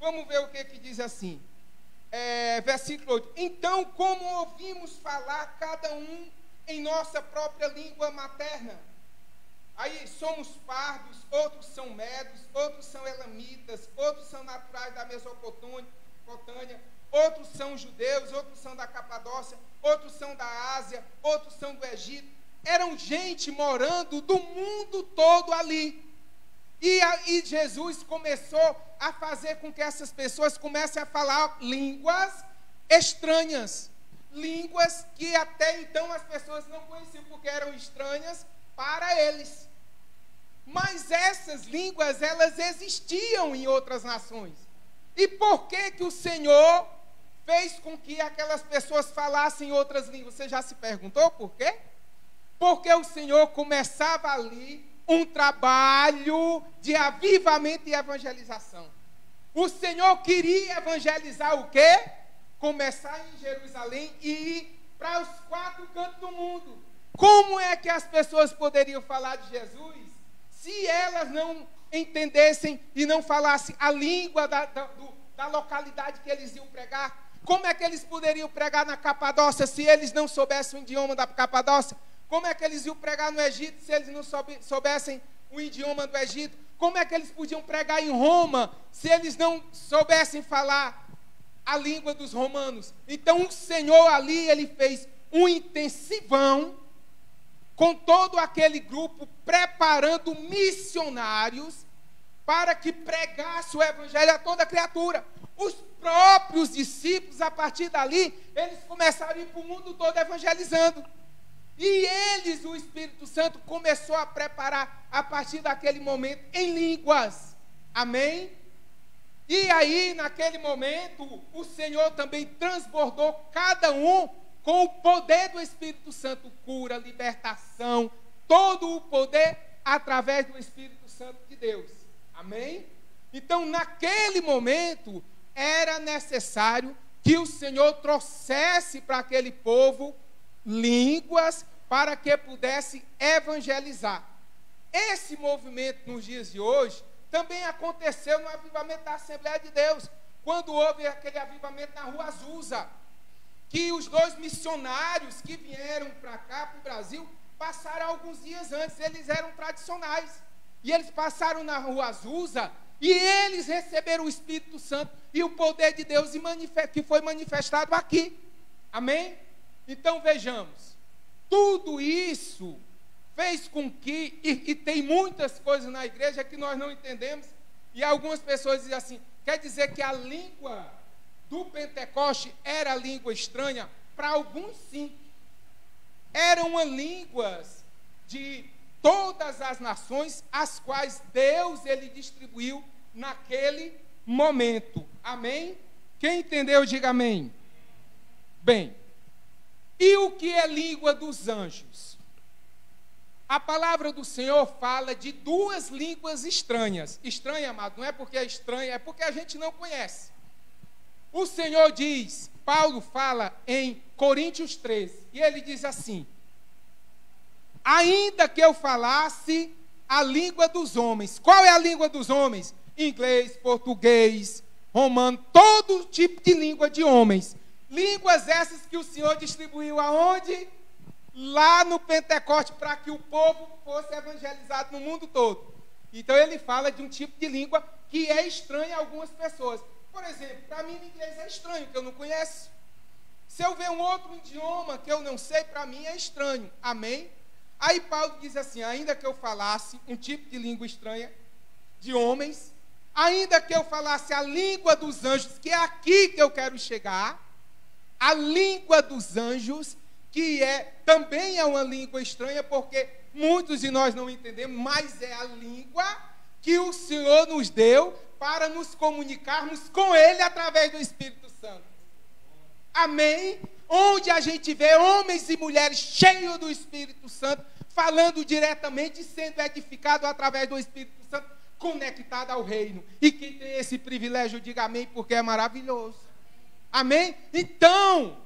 Speaker 1: Vamos ver o que diz assim. Versículo 8. Então, como ouvimos falar cada um em nossa própria língua materna? Aí, somos pardos, outros são medos, outros são elamitas, outros são naturais da Mesopotâmia, outros são judeus, outros são da Capadócia, outros são da Ásia, outros são do Egito. Eram gente morando do mundo todo ali. E Jesus começou a fazer com que essas pessoas comecem a falar línguas estranhas. Línguas que até então as pessoas não conheciam, porque eram estranhas para eles. Mas essas línguas, elas existiam em outras nações. E por que o Senhor fez com que aquelas pessoas falassem outras línguas? Você já se perguntou por quê? Porque o Senhor começava ali um trabalho de avivamento e evangelização. O Senhor queria evangelizar o quê? Começar em Jerusalém e ir para os 4 cantos do mundo. Como é que as pessoas poderiam falar de Jesus se elas não entendessem e não falassem a língua da localidade que eles iam pregar? Como é que eles poderiam pregar na Capadócia se eles não soubessem o idioma da Capadócia? Como é que eles iam pregar no Egito se eles não soubessem o idioma do Egito? Como é que eles podiam pregar em Roma se eles não soubessem falar a língua dos romanos. Então o Senhor ali, ele fez um intensivão com todo aquele grupo, preparando missionários para que pregasse o evangelho a toda criatura. Os próprios discípulos, a partir dali, eles começaram a ir para o mundo todo evangelizando. E eles, o Espírito Santo, começou a preparar, a partir daquele momento, em línguas. Amém? E aí, naquele momento, o Senhor também transbordou cada um com o poder do Espírito Santo, cura, libertação, todo o poder através do Espírito Santo de Deus. Amém? Então, naquele momento, era necessário que o Senhor trouxesse para aquele povo línguas para que pudesse evangelizar. Esse movimento nos dias de hoje também aconteceu no avivamento da Assembleia de Deus, quando houve aquele avivamento na Rua Azusa, que os 2 missionários que vieram para cá, para o Brasil, passaram alguns dias antes. Eles eram tradicionais, e eles passaram na Rua Azusa, e eles receberam o Espírito Santo e o poder de Deus que foi manifestado aqui. Amém? Então vejamos, tudo isso fez com que, e tem muitas coisas na igreja que nós não entendemos, e algumas pessoas dizem assim, quer dizer que a língua do Pentecoste era língua estranha? Para alguns, sim. Eram línguas de todas as nações, as quais Deus, ele distribuiu naquele momento. Amém? Quem entendeu, diga amém. Bem, e o que é língua dos anjos? A palavra do Senhor fala de 2 línguas estranhas. Estranha, amado, não é porque é estranha, é porque a gente não conhece. O Senhor diz, Paulo fala em Coríntios 13, e ele diz assim: ainda que eu falasse a língua dos homens. Qual é a língua dos homens? Inglês, português, romano, todo tipo de língua de homens. Línguas essas que o Senhor distribuiu aonde? Lá no Pentecoste, para que o povo fosse evangelizado no mundo todo. Então ele fala de um tipo de língua que é estranha a algumas pessoas. Por exemplo, para mim o inglês é estranho, que eu não conheço. Se eu ver um outro idioma que eu não sei, para mim é estranho. Amém? Aí Paulo diz assim, ainda que eu falasse um tipo de língua estranha de homens, ainda que eu falasse a língua dos anjos, que é aqui que eu quero chegar, a língua dos anjos, que também é uma língua estranha, porque muitos de nós não entendemos, mas é a língua que o Senhor nos deu para nos comunicarmos com Ele através do Espírito Santo. Amém? Onde a gente vê homens e mulheres cheios do Espírito Santo, falando diretamente, sendo edificado através do Espírito Santo, conectado ao reino. E quem tem esse privilégio, diga amém, porque é maravilhoso. Amém? Então,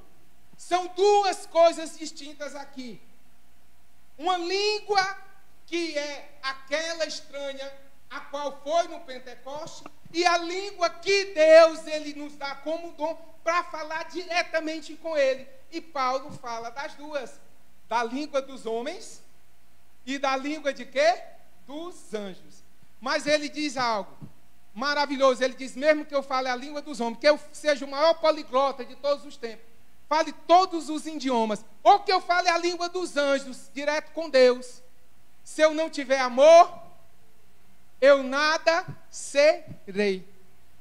Speaker 1: são 2 coisas distintas aqui. Uma língua que é aquela estranha, a qual foi no Pentecoste, e a língua que Deus, ele nos dá como dom para falar diretamente com Ele. E Paulo fala das 2, da língua dos homens e da língua de quê? Dos anjos. Mas ele diz algo maravilhoso, ele diz, mesmo que eu fale a língua dos homens, que eu seja o maior poliglota de todos os tempos, fale todos os idiomas, ou que eu fale a língua dos anjos, direto com Deus, se eu não tiver amor, eu nada serei.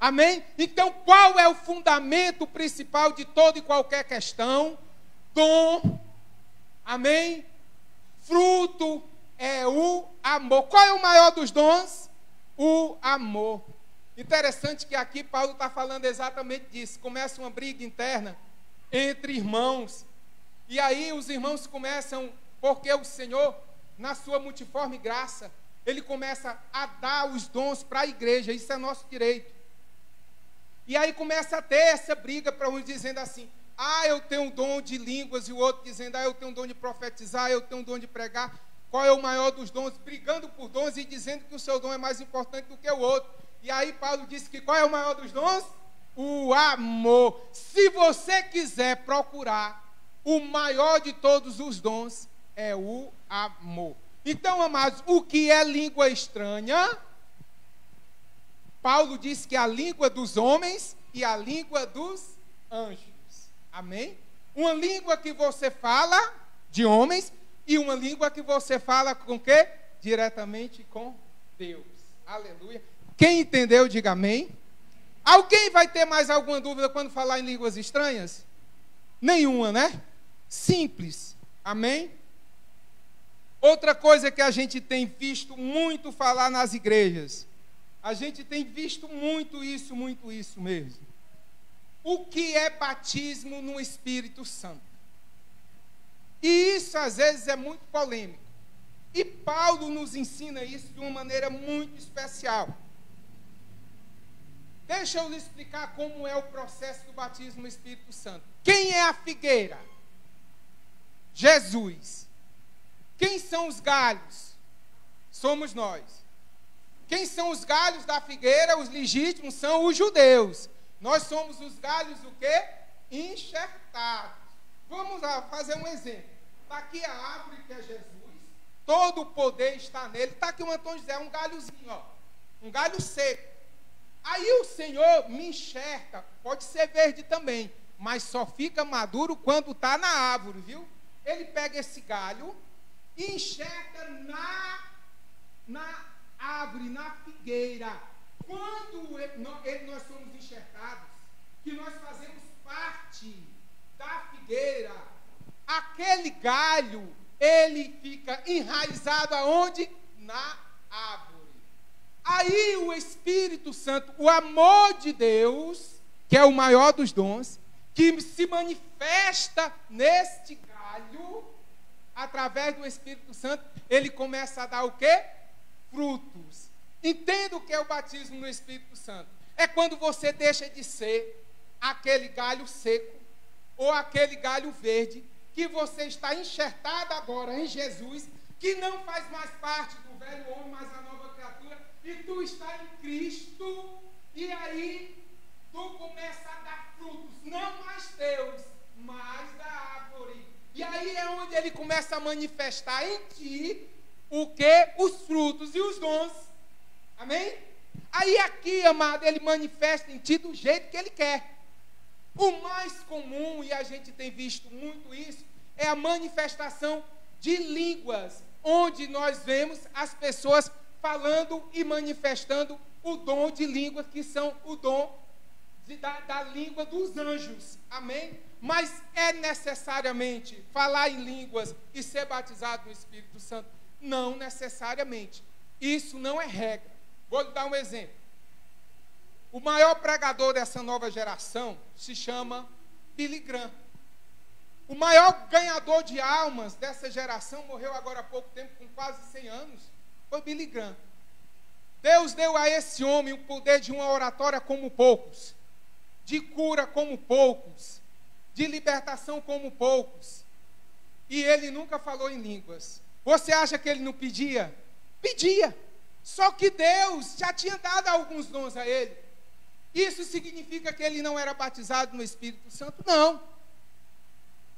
Speaker 1: Amém? Então, qual é o fundamento principal de toda e qualquer questão? Dom. Amém? Fruto é o amor. Qual é o maior dos dons? O amor. Interessante que aqui Paulo está falando exatamente disso. Começa uma briga interna entre irmãos. E aí os irmãos começam, porque o Senhor, na sua multiforme graça, Ele começa a dar os dons para a igreja. Isso é nosso direito. E aí começa a ter essa briga para uns dizendo assim, eu tenho um dom de línguas, e o outro dizendo, eu tenho um dom de profetizar, eu tenho um dom de pregar. Qual é o maior dos dons? Brigando por dons e dizendo que o seu dom é mais importante do que o outro. E aí Paulo disse que qual é o maior dos dons? O amor. Se você quiser procurar, o maior de todos os dons é o amor. Então, amados, o que é língua estranha? Paulo diz que a língua dos homens e a língua dos anjos. Amém? Uma língua que você fala de homens e uma língua que você fala com quê? Diretamente com Deus. Aleluia. Quem entendeu, diga amém. Alguém vai ter mais alguma dúvida quando falar em línguas estranhas? Nenhuma, né? Simples. Amém? Outra coisa que a gente tem visto muito falar nas igrejas. A gente tem visto muito isso mesmo. O que é batismo no Espírito Santo? E isso às vezes é muito polêmico. E Paulo nos ensina isso de uma maneira muito especial. Deixa eu lhe explicar como é o processo do batismo no Espírito Santo. Quem é a figueira? Jesus. Quem são os galhos? Somos nós. Quem são os galhos da figueira? Os legítimos são os judeus. Nós somos os galhos o quê? Enxertados. Vamos lá fazer um exemplo. Está aqui a árvore que é Jesus. Todo o poder está nele. Está aqui o Antônio José, um galhozinho, ó. Um galho seco. Aí o Senhor me enxerta. Pode ser verde também. Mas só fica maduro quando está na árvore, viu? Ele pega esse galho e enxerta na árvore, na figueira. Quando nós somos enxertados, que nós fazemos parte da figueira, aquele galho, ele fica enraizado aonde? Na árvore. Aí o Espírito Santo, o amor de Deus, que é o maior dos dons, que se manifesta neste galho, através do Espírito Santo, ele começa a dar o quê? Frutos. Entenda o que é o batismo no Espírito Santo. É quando você deixa de ser aquele galho seco ou aquele galho verde, que você está enxertado agora em Jesus, que não faz mais parte do velho homem, mas a nova criatura, e tu está em Cristo, e aí tu começa a dar frutos, não mais teus, mas da árvore. E aí é onde ele começa a manifestar em ti o que? Os frutos e os dons. Amém? Aí aqui, amado, ele manifesta em ti do jeito que ele quer. O mais comum, e a gente tem visto muito isso, é a manifestação de línguas, onde nós vemos as pessoas falando e manifestando o dom de língua, que são o dom da língua dos anjos. Amém? Mas é necessariamente falar em línguas e ser batizado no Espírito Santo? Não necessariamente. Isso não é regra. Vou lhe dar um exemplo. O maior pregador dessa nova geração se chama Billy Graham. O maior ganhador de almas dessa geração morreu agora há pouco tempo, com quase 100 anos, foi Billy Graham. Deus deu a esse homem o poder de uma oratória como poucos, de cura como poucos, de libertação como poucos. E ele nunca falou em línguas. Você acha que ele não pedia? Pedia. Só que Deus já tinha dado alguns dons a ele. Isso significa que ele não era batizado no Espírito Santo? Não.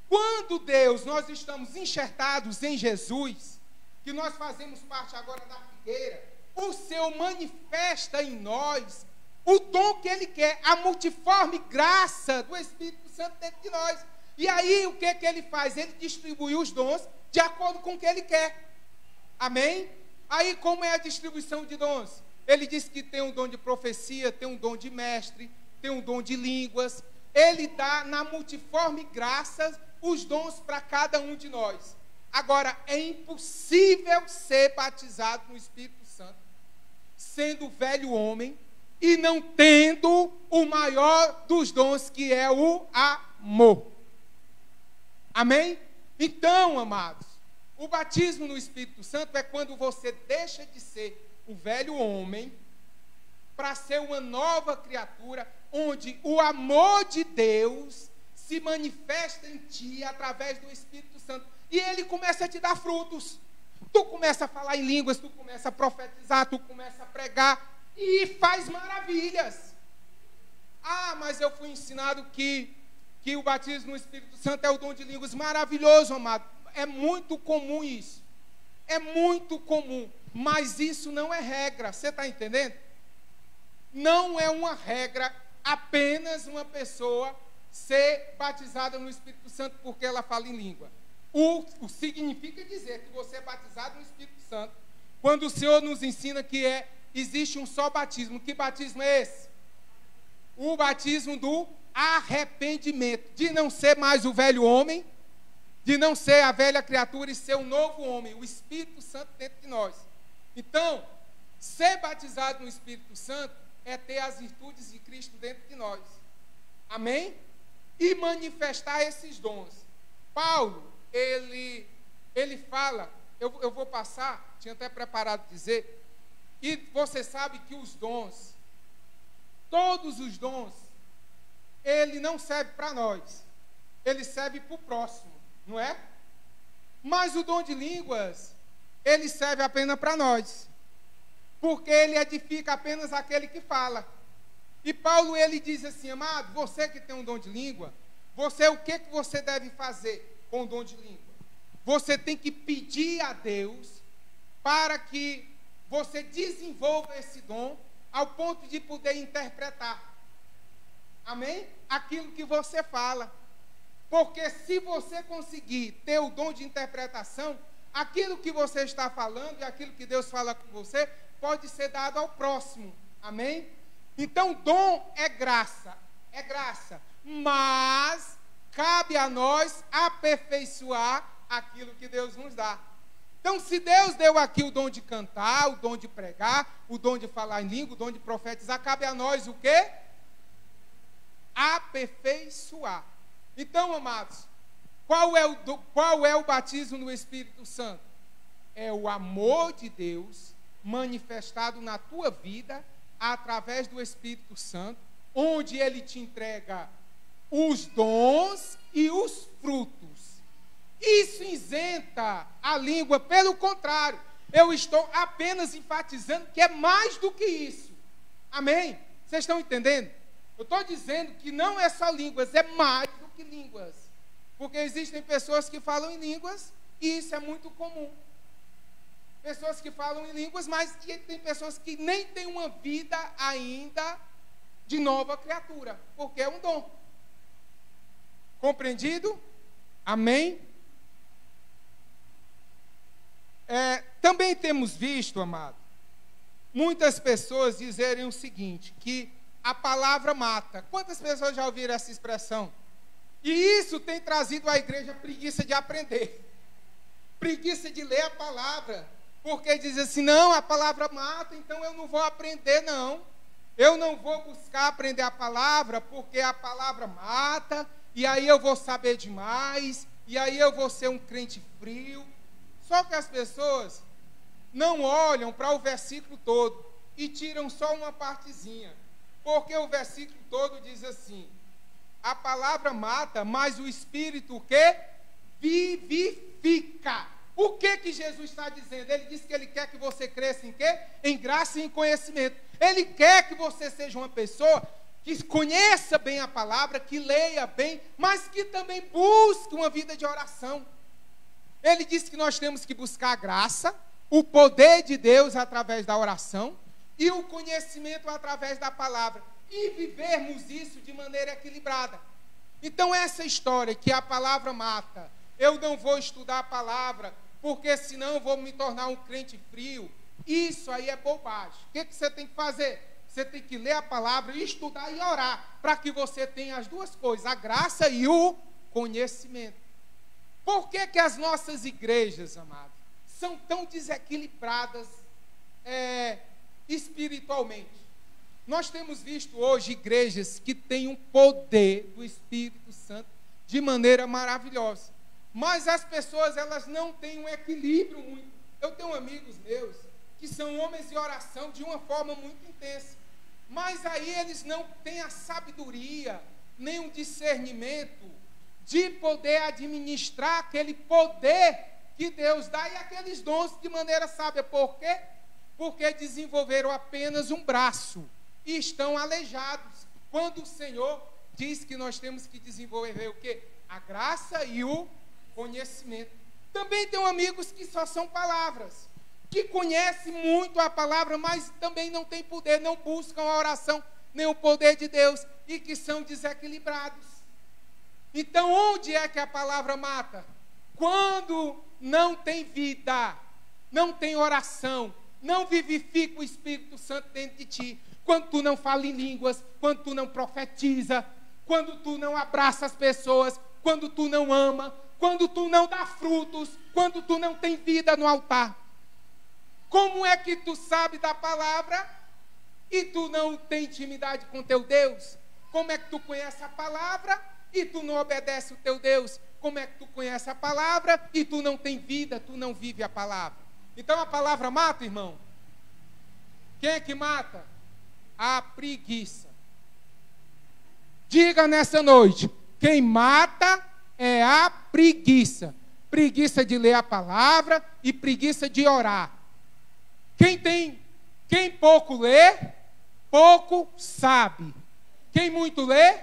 Speaker 1: Quando nós estamos enxertados em Jesus, que nós fazemos parte agora da figueira, o Senhor manifesta em nós o dom que ele quer, a multiforme graça do Espírito Santo dentro de nós. E aí o que ele faz? Ele distribui os dons de acordo com o que ele quer. Amém? Aí como é a distribuição de dons? Ele diz que tem um dom de profecia, tem um dom de mestre, tem um dom de línguas. Ele dá na multiforme graça os dons para cada um de nós. Agora, é impossível ser batizado no Espírito Santo, sendo velho homem, e não tendo o maior dos dons, que é o amor. Amém? Então, amados, o batismo no Espírito Santo é quando você deixa de ser o velho homem para ser uma nova criatura, onde o amor de Deus se manifesta em ti através do Espírito Santo. E ele começa a te dar frutos. Tu começa a falar em línguas, tu começa a profetizar, tu começa a pregar e faz maravilhas. Ah, mas eu fui ensinado que o batismo no Espírito Santo é o dom de línguas. Maravilhoso, amado. É muito comum isso. É muito comum. Mas isso não é regra. Você está entendendo? Não é uma regra apenas uma pessoa ser batizada no Espírito Santo porque ela fala em língua. O significa dizer que você é batizado no Espírito Santo quando o Senhor nos ensina que existe um só batismo. Que batismo é esse? O batismo do arrependimento, de não ser mais o velho homem, de não ser a velha criatura e ser um novo homem, o Espírito Santo dentro de nós. Então, ser batizado no Espírito Santo é ter as virtudes de Cristo dentro de nós. Amém? E manifestar esses dons. Paulo, ele fala, eu vou passar, tinha até preparado dizer, e você sabe que os dons, todos os dons, ele não serve para nós, ele serve para o próximo, não é? Mas o dom de línguas, ele serve apenas para nós, porque ele edifica apenas aquele que fala. E Paulo, ele diz assim, amado, você que tem um dom de língua, o que você deve fazer com o dom de língua? Você tem que pedir a Deus para que você desenvolva esse dom ao ponto de poder interpretar. Amém? Aquilo que você fala. Porque se você conseguir ter o dom de interpretação, aquilo que você está falando e aquilo que Deus fala com você pode ser dado ao próximo. Amém? Então, dom é graça. É graça. Mas cabe a nós aperfeiçoar aquilo que Deus nos dá. Então, se Deus deu aqui o dom de cantar, o dom de pregar, o dom de falar em língua, o dom de profetizar, cabe a nós o quê? Aperfeiçoar. Então, amados, qual é o batismo no Espírito Santo? É o amor de Deus manifestado na tua vida através do Espírito Santo, onde Ele te entrega os dons e os frutos. Isso isenta a língua, pelo contrário, eu estou apenas enfatizando que é mais do que isso. Amém? Vocês estão entendendo? Eu estou dizendo que não é só línguas, é mais do que línguas. Porque existem pessoas que falam em línguas e isso é muito comum. Pessoas que falam em línguas, mas tem pessoas que nem têm uma vida ainda de nova criatura, porque é um dom. Compreendido? Amém? Também temos visto, amado, muitas pessoas dizerem o seguinte, que a palavra mata. Quantas pessoas já ouviram essa expressão? E isso tem trazido à igreja preguiça de aprender, preguiça de ler a palavra, porque diz assim, não, a palavra mata, então eu não vou aprender, não. Eu não vou buscar aprender a palavra, porque a palavra mata, e aí eu vou saber demais, e aí eu vou ser um crente frio. Só que as pessoas não olham para o versículo todo e tiram só uma partezinha. Porque o versículo todo diz assim, a palavra mata, mas o Espírito o quê? Vivifica. O que Jesus está dizendo? Ele diz que Ele quer que você cresça em quê? Em graça e em conhecimento. Ele quer que você seja uma pessoa que conheça bem a palavra, que leia bem, mas que também busque uma vida de oração. Ele diz que nós temos que buscar a graça, o poder de Deus através da oração e o conhecimento através da palavra. E vivermos isso de maneira equilibrada. Então essa história que a palavra mata, eu não vou estudar a palavra, porque senão eu vou me tornar um crente frio. Isso aí é bobagem. O que você tem que fazer? Você tem que ler a palavra, estudar e orar, para que você tenha as duas coisas, a graça e o conhecimento. Por que as nossas igrejas, amados, são tão desequilibradas espiritualmente? Nós temos visto hoje igrejas que têm um poder do Espírito Santo de maneira maravilhosa. Mas as pessoas, elas não têm um equilíbrio muito. Eu tenho amigos meus que são homens de oração de uma forma muito intensa. Mas aí eles não têm a sabedoria, nem o discernimento de poder administrar aquele poder que Deus dá e aqueles dons de maneira sábia. Por quê? Porque desenvolveram apenas um braço e estão aleijados. Quando o Senhor diz que nós temos que desenvolver o quê? A graça e o conhecimento. Também tenho amigos que só são palavras, que conhecem muito a palavra, mas também não têm poder, não buscam a oração, nem o poder de Deus, e que são desequilibrados. Então, onde é que a palavra mata? Quando não tem vida, não tem oração, não vivifica o Espírito Santo dentro de ti. Quando tu não fala em línguas, quando tu não profetiza, quando tu não abraça as pessoas, quando tu não ama, quando tu não dá frutos, quando tu não tem vida no altar. Como é que tu sabe da palavra e tu não tem intimidade com teu Deus? Como é que tu conhece a palavra e tu não obedece o teu Deus? Como é que tu conhece a palavra e tu não tem vida, tu não vive a palavra? Então a palavra mata, irmão. Quem é que mata? A preguiça. Diga nessa noite, quem mata é a preguiça. Preguiça de ler a palavra e preguiça de orar. Quem pouco lê, pouco sabe. Quem muito lê,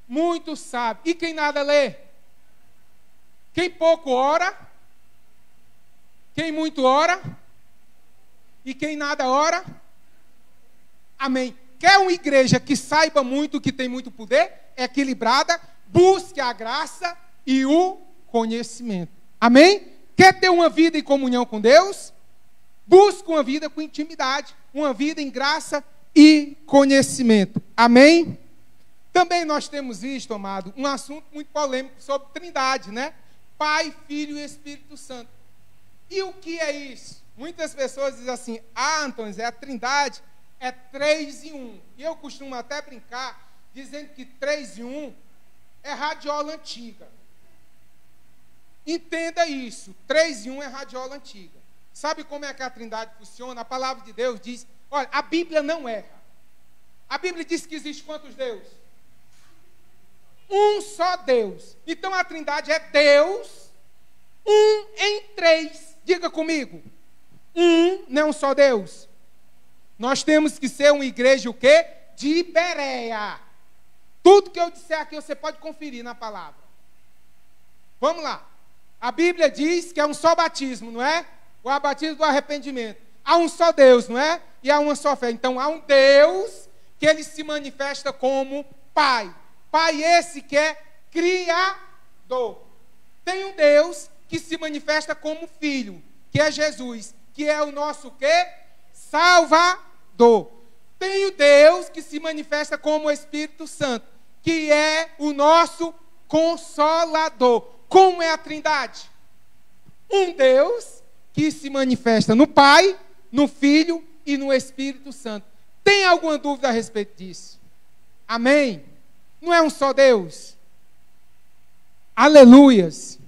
Speaker 1: muito sabe. E quem nada lê? Quem pouco ora, quem muito ora, e quem nada ora, amém. Quer uma igreja que saiba muito, que tem muito poder, equilibrada, busque a graça e o conhecimento. Amém? Quer ter uma vida em comunhão com Deus? Busque uma vida com intimidade, uma vida em graça e conhecimento. Amém? Também nós temos visto, amado, um assunto muito polêmico sobre Trindade, né? Pai, Filho e Espírito Santo. E o que é isso? Muitas pessoas dizem assim, Antônio, a Trindade é 3 em 1. E eu costumo até brincar, dizendo que 3 em 1 é radiola antiga. Entenda isso, 3 em 1 é radiola antiga. Sabe como é que a Trindade funciona? A palavra de Deus diz, olha, a Bíblia não erra. A Bíblia diz que existe quantos deuses? Um só Deus. Então a Trindade é Deus, um em 3. Diga comigo. Não é um só Deus. Nós temos que ser uma igreja o quê? De Bereia. Tudo que eu disser aqui você pode conferir na palavra. Vamos lá. A Bíblia diz que é um só batismo, não é? O batismo do arrependimento. Há um só Deus, não é? E há uma só fé. Então há um Deus que ele se manifesta como Pai. Pai esse que é Criador. Tem um Deus que se manifesta como Filho, que é Jesus, que é o nosso quê? Salvador. Tem o Deus que se manifesta como Espírito Santo, que é o nosso Consolador. Como é a Trindade? Um Deus que se manifesta no Pai, no Filho e no Espírito Santo. Tem alguma dúvida a respeito disso? Amém? Não é um só Deus? Aleluias!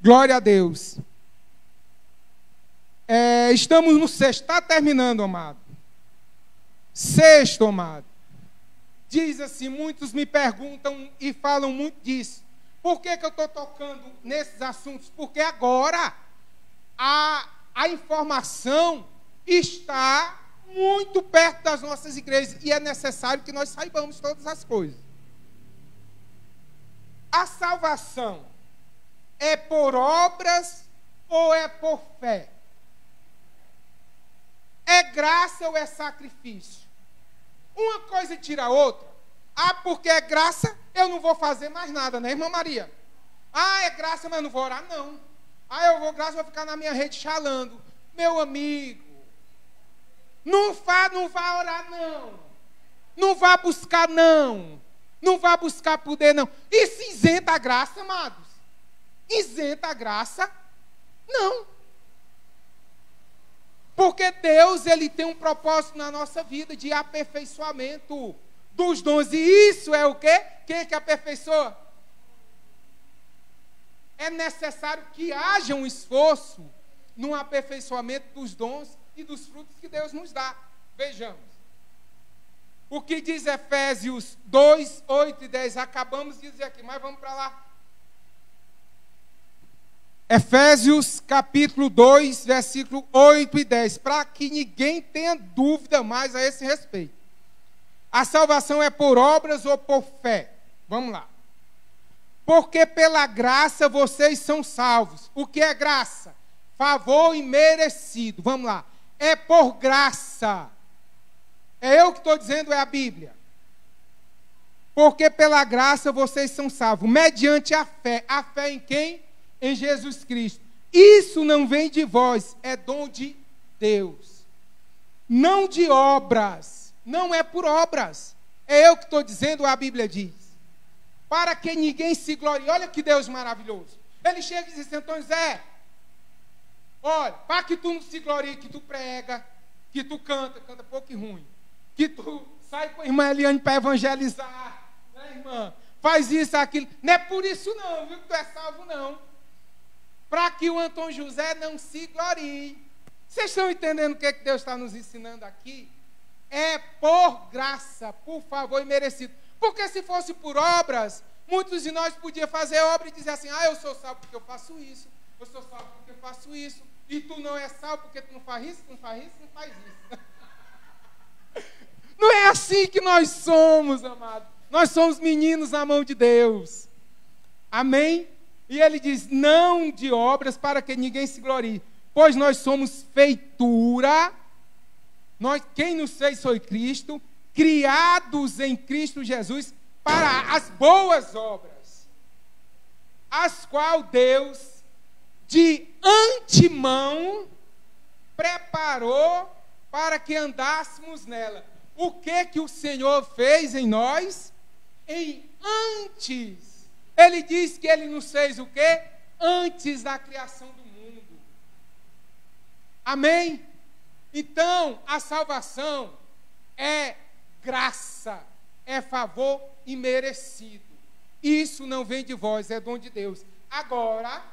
Speaker 1: Glória a Deus! Estamos no 6º, está terminando, amado. 6º, amado. Diz assim, muitos me perguntam e falam muito disso. Por que eu estou tocando nesses assuntos? Porque agora a informação está muito perto das nossas igrejas e é necessário que nós saibamos todas as coisas. A salvação é por obras ou é por fé? É graça ou é sacrifício? Uma coisa tira a outra. Porque é graça, eu não vou fazer mais nada, né, irmã Maria? É graça, mas eu não vou orar, não. Eu vou graça, vou ficar na minha rede chalando. Meu amigo, não vá orar, não. Não vá buscar, não. Não vá buscar poder, não. Isso isenta a graça, amados? Isenta a graça? Não. Porque Deus, ele tem um propósito na nossa vida de aperfeiçoamento dos dons. E isso é o quê? Quem é que aperfeiçoa? É necessário que haja um esforço no aperfeiçoamento dos dons e dos frutos que Deus nos dá. Vejamos. O que diz Efésios 2, 8 e 10. Acabamos de dizer aqui, mas vamos para lá. Efésios capítulo 2, versículo 8 e 10. Para que ninguém tenha dúvida mais a esse respeito. A salvação é por obras ou por fé? Vamos lá. Porque pela graça vocês são salvos. O que é graça? Favor imerecido. Vamos lá. É por graça. É eu que estou dizendo, é a Bíblia. Porque pela graça vocês são salvos, mediante a fé. A fé em quem? Em Jesus Cristo. Isso não vem de vós, é dom de Deus. Não de obras. Não é por obras. É eu que estou dizendo, a Bíblia diz. Para que ninguém se glorie. Olha que Deus maravilhoso. Ele chega e diz assim, Antônio Zé, olha, para que tu não se glorie, que tu prega, que tu canta pouco e ruim, que tu sai com a irmã Eliane para evangelizar, né, irmã? Faz isso, aquilo. Não é por isso não, viu, que tu é salvo não. Para que o Antônio José não se glorie. Vocês estão entendendo o que Deus está nos ensinando aqui? É por graça, por favor e merecido. Porque se fosse por obras, muitos de nós podiam fazer obra e dizer assim, eu sou salvo porque eu faço isso, eu sou salvo porque eu faço isso, e tu não é salvo porque tu não faz isso, tu não faz isso, tu não faz isso. Não é assim que nós somos, amado. Nós somos meninos na mão de Deus. Amém? E ele diz, não de obras para que ninguém se glorie, pois nós somos feitura, quem nos fez foi Cristo, criados em Cristo Jesus para as boas obras, as quais Deus de antemão preparou para que andássemos nela. O que o Senhor fez em nós? Antes. Ele diz que Ele nos fez o quê? Antes da criação do mundo. Amém? Então, a salvação é graça, é favor imerecido. Isso não vem de vós, é dom de Deus. Agora,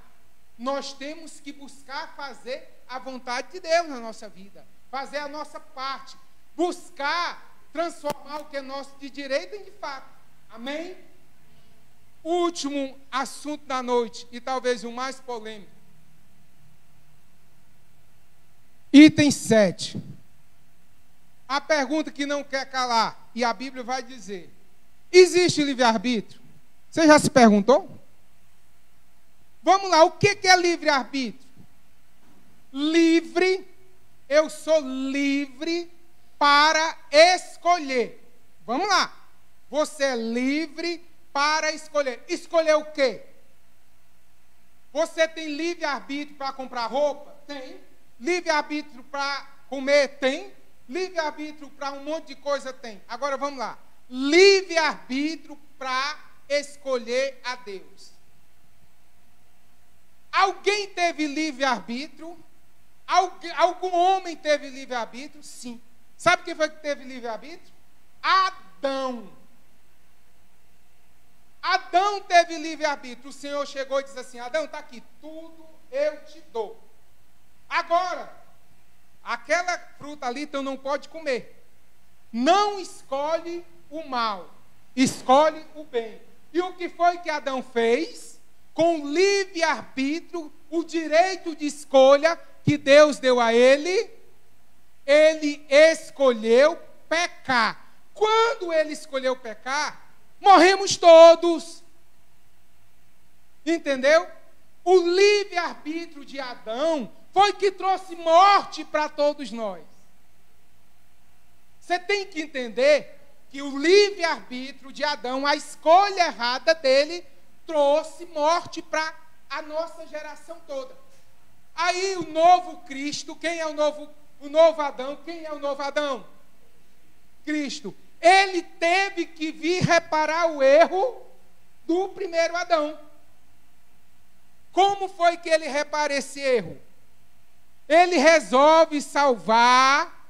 Speaker 1: nós temos que buscar fazer a vontade de Deus na nossa vida, fazer a nossa parte, buscar transformar o que é nosso de direito em de fato. Amém? O último assunto da noite, e talvez o mais polêmico. Item 7. A pergunta que não quer calar, e a Bíblia vai dizer: existe livre-arbítrio? Você já se perguntou? Vamos lá, o que é livre-arbítrio? Livre, eu sou livre para escolher. Vamos lá, você é livre para escolher. Escolher o quê? Você tem livre-arbítrio para comprar roupa? Tem. Livre-arbítrio para comer? Tem. Livre-arbítrio para um monte de coisa? Tem. Agora vamos lá. Livre-arbítrio para escolher a Deus. Alguém teve livre-arbítrio? Algum homem teve livre-arbítrio? Sim. Sabe quem foi que teve livre-arbítrio? Adão. Adão teve livre-arbítrio. O Senhor chegou e disse assim: Adão, está aqui, tudo eu te dou. Agora, aquela fruta ali tu não pode comer. Não escolhe o mal, escolhe o bem. E o que foi que Adão fez? Com livre-arbítrio, o direito de escolha que Deus deu a ele escolheu pecar. Quando ele escolheu pecar, morremos todos. Entendeu? O livre-arbítrio de Adão foi que trouxe morte para todos nós. Você tem que entender que o livre-arbítrio de Adão, a escolha errada dele, trouxe morte para a nossa geração toda. Aí o novo Cristo, quem é o novo Adão? Quem é o novo Adão? Cristo. Ele teve que vir reparar o erro do primeiro Adão. Como foi que ele repara esse erro? Ele resolve salvar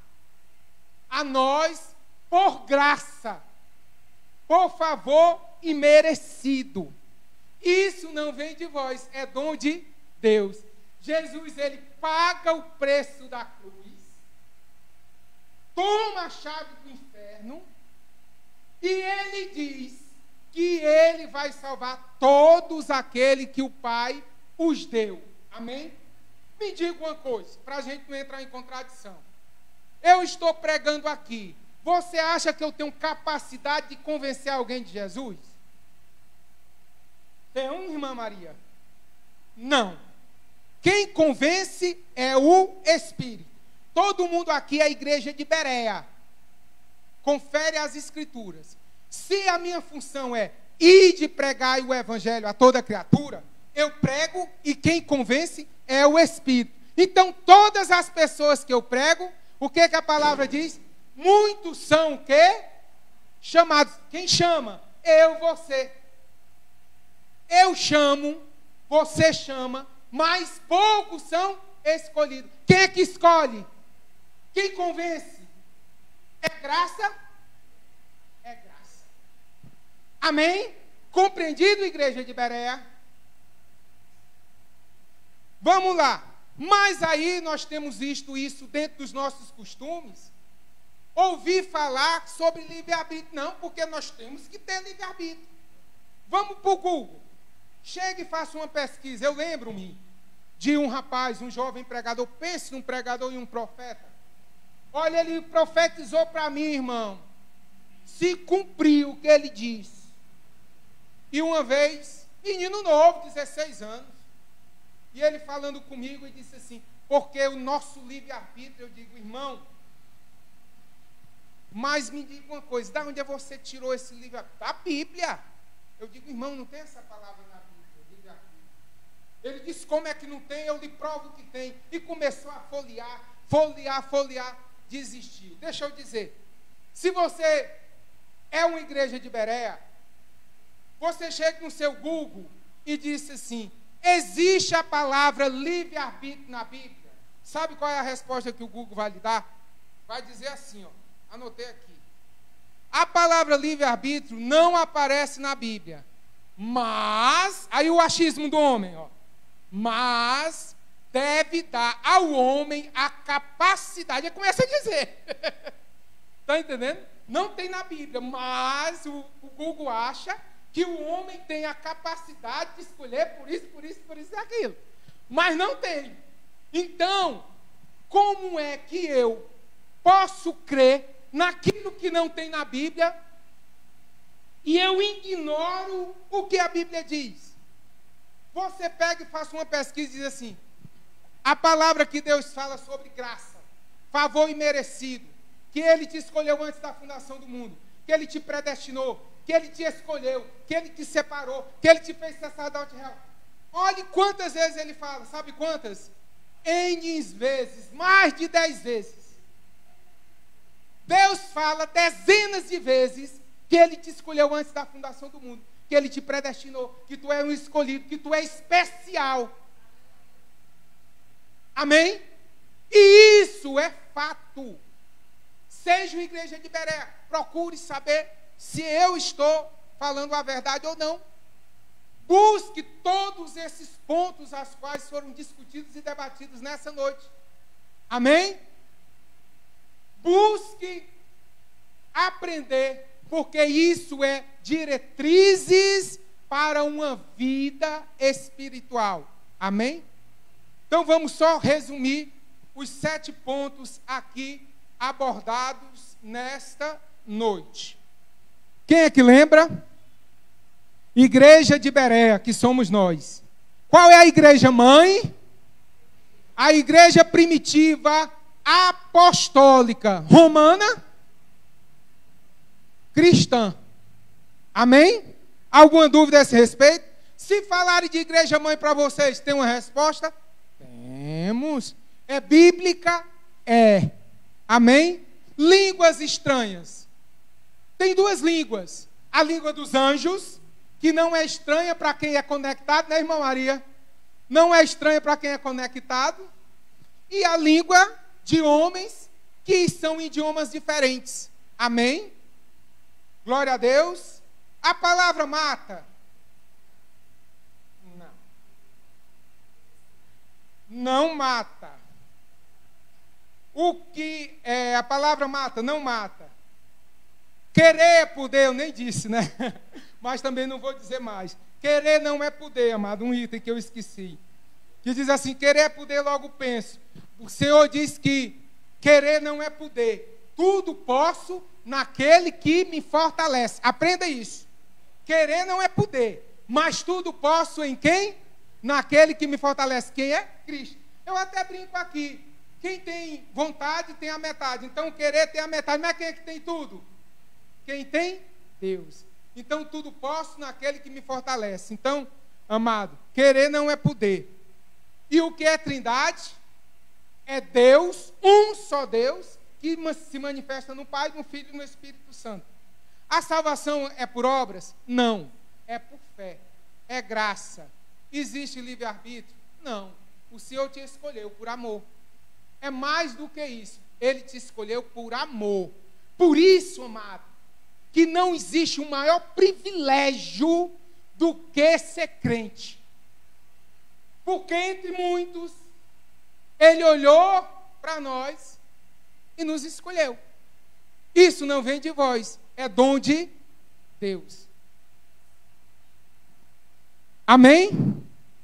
Speaker 1: a nós por graça, por favor imerecido. Isso não vem de vós, é dom de Deus. Jesus, ele paga o preço da cruz, toma a chave do inferno, e ele diz que ele vai salvar todos aqueles que o Pai os deu. Amém? Me diga uma coisa, para a gente não entrar em contradição. Eu estou pregando aqui. Você acha que eu tenho capacidade de convencer alguém de Jesus? Tem uma, irmã Maria? Não. Quem convence é o Espírito. Todo mundo aqui é a igreja de Bereia. Confere as Escrituras. Se a minha função é ir de pregar o evangelho a toda criatura, eu prego e quem convence é o Espírito. Então, todas as pessoas que eu prego, o que a palavra diz? Muitos são o quê? Chamados. Quem chama? Eu, você. Eu chamo, você chama, mas poucos são escolhidos. Quem é que escolhe? Quem convence? É graça? É graça. Amém? Compreendido, igreja de Bereia? Vamos lá. Mas aí nós temos visto isso dentro dos nossos costumes. Ouvir falar sobre livre-arbítrio. Não, porque nós temos que ter livre-arbítrio. Vamos para o Google. Chega e faça uma pesquisa. Eu lembro-me de um rapaz, um jovem pregador. Pense num pregador e um profeta. Olha, ele profetizou para mim, irmão. Se cumpriu o que ele disse. E uma vez, menino novo, 16 anos. E ele falando comigo e disse assim, porque o nosso livre-arbítrio, eu digo, irmão, mas me diga uma coisa, de onde você tirou esse livre-arbítrio? Da Bíblia. Eu digo, irmão, não tem essa palavra na Bíblia, livre-arbítrio. Ele disse, como é que não tem? Eu lhe provo que tem. E começou a folhear, desistiu. Deixa eu dizer, se você é uma igreja de Bereia, você chega no seu Google e disse assim, existe a palavra livre-arbítrio na Bíblia? Sabe qual é a resposta que o Google vai lhe dar? Vai dizer assim, ó, anotei aqui. A palavra livre-arbítrio não aparece na Bíblia. Mas, aí o achismo do homem, ó. Mas deve dar ao homem a capacidade. Ele começa a dizer. Está entendendo? Não tem na Bíblia, mas o Google acha que o homem tem a capacidade de escolher por isso e aquilo. Mas não tem. Então, como é que eu posso crer naquilo que não tem na Bíblia e eu ignoro o que a Bíblia diz? Você pega e faz uma pesquisa e diz assim, a palavra que Deus fala sobre graça, favor imerecido, que Ele te escolheu antes da fundação do mundo, que Ele te predestinou, que Ele te escolheu, que Ele te separou, que Ele te fez sacerdote real. Olhe quantas vezes Ele fala, sabe quantas? N vezes, mais de 10 vezes. Deus fala dezenas de vezes que Ele te escolheu antes da fundação do mundo, que Ele te predestinou, que tu é um escolhido, que tu é especial. Amém? E isso é fato. Seja uma igreja de Bereia, procure saber se eu estou falando a verdade ou não. Busque todos esses pontos as quais foram discutidos e debatidos nessa noite. Amém? Busque aprender, porque isso é diretrizes para uma vida espiritual. Amém? Então vamos só resumir os 7 pontos aqui abordados nesta noite. Quem é que lembra? Igreja de Bereia, que somos nós. Qual é a igreja mãe? A igreja primitiva apostólica romana cristã. Amém? Alguma dúvida a esse respeito? Se falarem de igreja mãe para vocês, tem uma resposta? Temos. É bíblica? É. Amém? Línguas estranhas. Tem 2 línguas. A língua dos anjos, que não é estranha para quem é conectado, né, irmã Maria? Não é estranha para quem é conectado. E a língua de homens, que são idiomas diferentes. Amém? Glória a Deus. A palavra mata? Não. Não mata. O que é a palavra mata? Não mata. Querer é poder, eu nem disse, né? Mas também não vou dizer mais. Querer não é poder, amado. Um item que eu esqueci. Que diz assim, querer é poder, logo penso. O Senhor diz que querer não é poder. Tudo posso naquele que me fortalece. Aprenda isso. Querer não é poder. Mas tudo posso em quem? Naquele que me fortalece. Quem é? Cristo. Eu até brinco aqui. Quem tem vontade tem a metade. Então querer tem a metade. Mas quem é que tem tudo? Quem tem Deus. Então tudo posso naquele que me fortalece. Então, amado, querer não é poder. E o que é Trindade? É Deus, um só Deus, que se manifesta no Pai, no Filho e no Espírito Santo. A salvação é por obras? Não. É por fé. É graça. Existe livre-arbítrio? Não. O Senhor te escolheu por amor. É mais do que isso. Ele te escolheu por amor. Por isso, amado, que não existe um maior privilégio do que ser crente. Porque entre muitos, Ele olhou para nós e nos escolheu. Isso não vem de vós, é dom de Deus. Amém?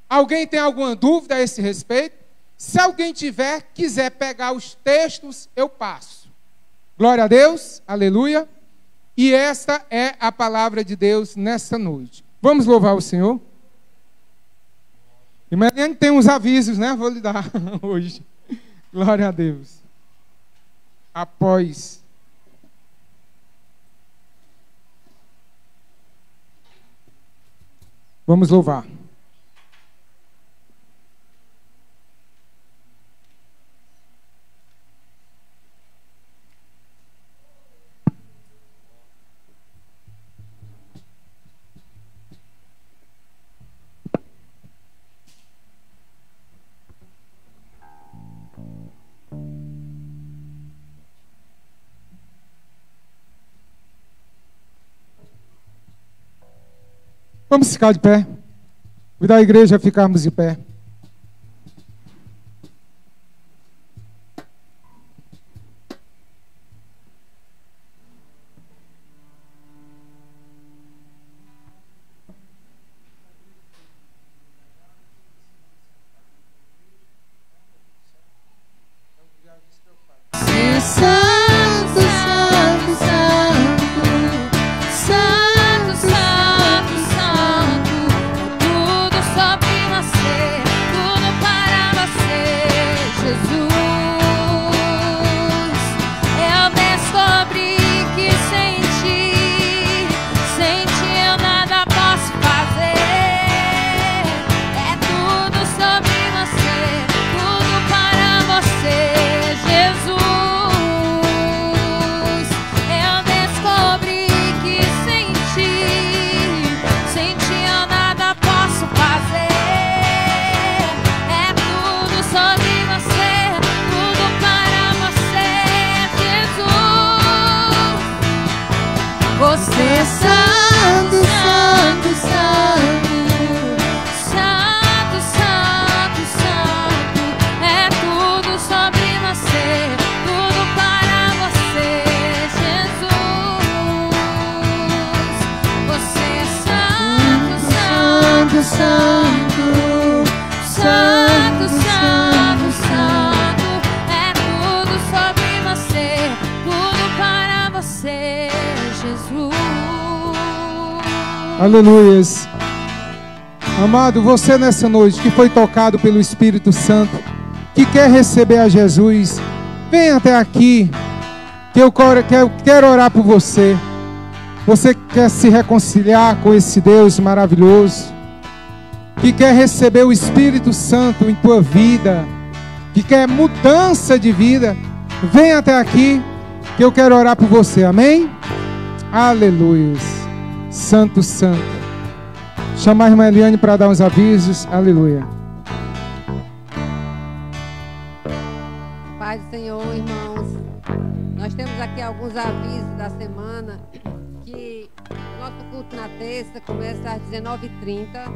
Speaker 1: Alguém tem alguma dúvida a esse respeito? Se alguém quiser pegar os textos, eu passo. Glória a Deus, aleluia. E esta é a palavra de Deus nesta noite. Vamos louvar o Senhor? E Mariane tem uns avisos, né? Vou lhe dar hoje. Glória a Deus. Após. Vamos louvar. Vamos ficar de pé. Convidar a igreja a ficarmos de pé.
Speaker 2: Santo, Santo, Santo, Santo, Santo, Santo, tudo sobre você, tudo para você, Jesus. Eu descobri que sem ti eu nada posso fazer. É tudo sobre você, tudo para você, Jesus. Você é santo, santo, santo, santo, santo, santo. É tudo sobre você, tudo para você, Jesus. Você é santo, santo, santo, santo, santo, santo. É tudo sobre você, tudo para você, Jesus.
Speaker 1: Aleluias. Amado, você nessa noite que foi tocado pelo Espírito Santo, que quer receber a Jesus, vem até aqui, que eu quero orar por você. Você que quer se reconciliar com esse Deus maravilhoso, que quer receber o Espírito Santo em tua vida, que quer mudança de vida, vem até aqui, que eu quero orar por você. Amém? Aleluias. Santo, santo. Chamar a irmã Eliane para dar uns avisos. Aleluia.
Speaker 4: Pai do Senhor, irmãos, nós temos aqui alguns avisos da semana, que o nosso culto na terça começa às 19h30,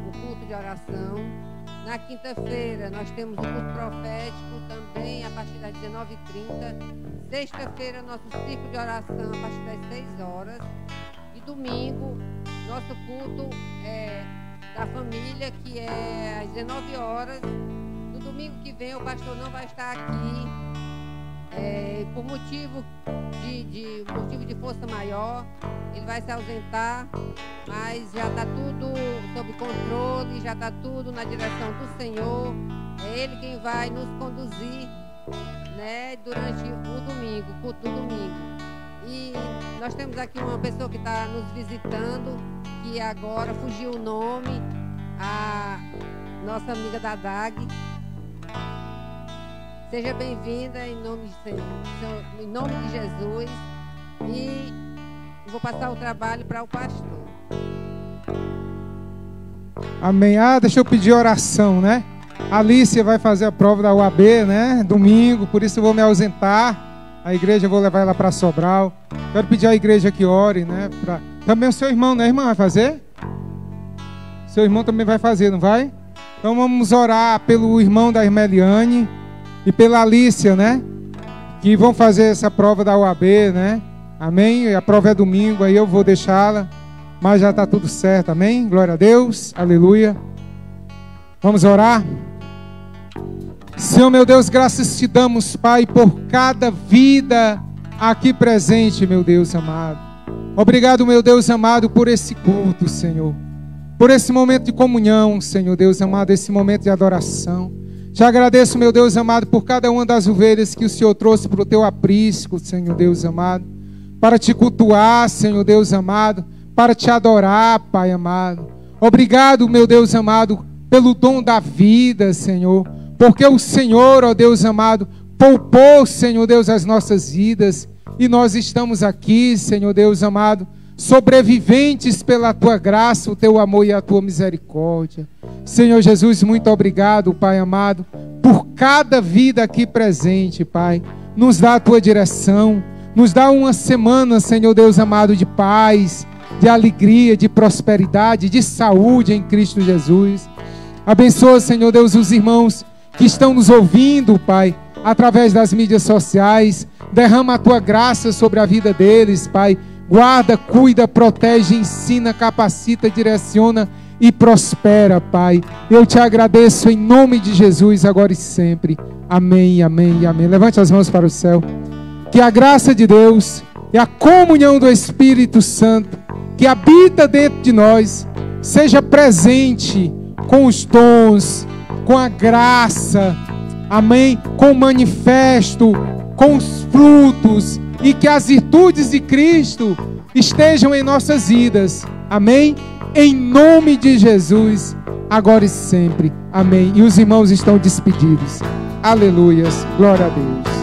Speaker 4: o culto de oração. Na quinta-feira nós temos o culto profético também a partir das 19h30. Sexta-feira nosso ciclo de oração a partir das 6 horas. E domingo nosso culto da família, que é às 19 horas. No domingo que vem o pastor não vai estar aqui por motivo de força maior. Ele vai se ausentar, mas já está tudo sob controle, já está tudo na direção do Senhor. É Ele quem vai nos conduzir, né, durante o domingo, o culto do domingo. E nós temos aqui uma pessoa que está nos visitando, que agora fugiu o nome, a nossa amiga da DAG. Seja bem-vinda em nome de Jesus. E vou passar o trabalho para o pastor.
Speaker 1: Amém. Deixa eu pedir oração, né? A Alicia vai fazer a prova da UAB, né? Domingo, por isso eu vou me ausentar. A igreja eu vou levar ela para Sobral. Quero pedir à igreja que ore, né? Também o seu irmão, né, irmã? Vai fazer? Seu irmão também vai fazer, não vai? Então vamos orar pelo irmão da irmã Eliane e pela Alicia, né? Que vão fazer essa prova da UAB, né? Amém? A prova é domingo, aí eu vou deixá-la. Mas já está tudo certo, amém? Glória a Deus, aleluia. Vamos orar? Senhor meu Deus, graças te damos, Pai, por cada vida aqui presente, meu Deus amado. Obrigado, meu Deus amado, por esse culto, Senhor. Por esse momento de comunhão, Senhor Deus amado, esse momento de adoração. Te agradeço, meu Deus amado, por cada uma das ovelhas que o Senhor trouxe para o teu aprisco, Senhor Deus amado, para te cultuar, Senhor Deus amado, para te adorar, Pai amado. Obrigado, meu Deus amado, pelo dom da vida, Senhor, porque o Senhor, ó Deus amado, poupou, Senhor Deus, as nossas vidas, e nós estamos aqui, Senhor Deus amado, sobreviventes pela tua graça, o teu amor e a tua misericórdia. Senhor Jesus, muito obrigado, Pai amado, por cada vida aqui presente, Pai. Nos dá a tua direção, nos dá uma semana, Senhor Deus amado, de paz, de alegria, de prosperidade, de saúde em Cristo Jesus. Abençoa, Senhor Deus, os irmãos que estão nos ouvindo, Pai, através das mídias sociais. Derrama a tua graça sobre a vida deles, Pai. Guarda, cuida, protege, ensina, capacita, direciona e prospera, Pai. Eu te agradeço em nome de Jesus, agora e sempre. Amém, amém e amém. Levante as mãos para o céu. Que a graça de Deus e a comunhão do Espírito Santo que habita dentro de nós seja presente com os dons, com a graça, amém, com o manifesto, com os frutos, e que as virtudes de Cristo estejam em nossas vidas, amém, em nome de Jesus, agora e sempre, amém. E os irmãos estão despedidos, aleluias, glória a Deus.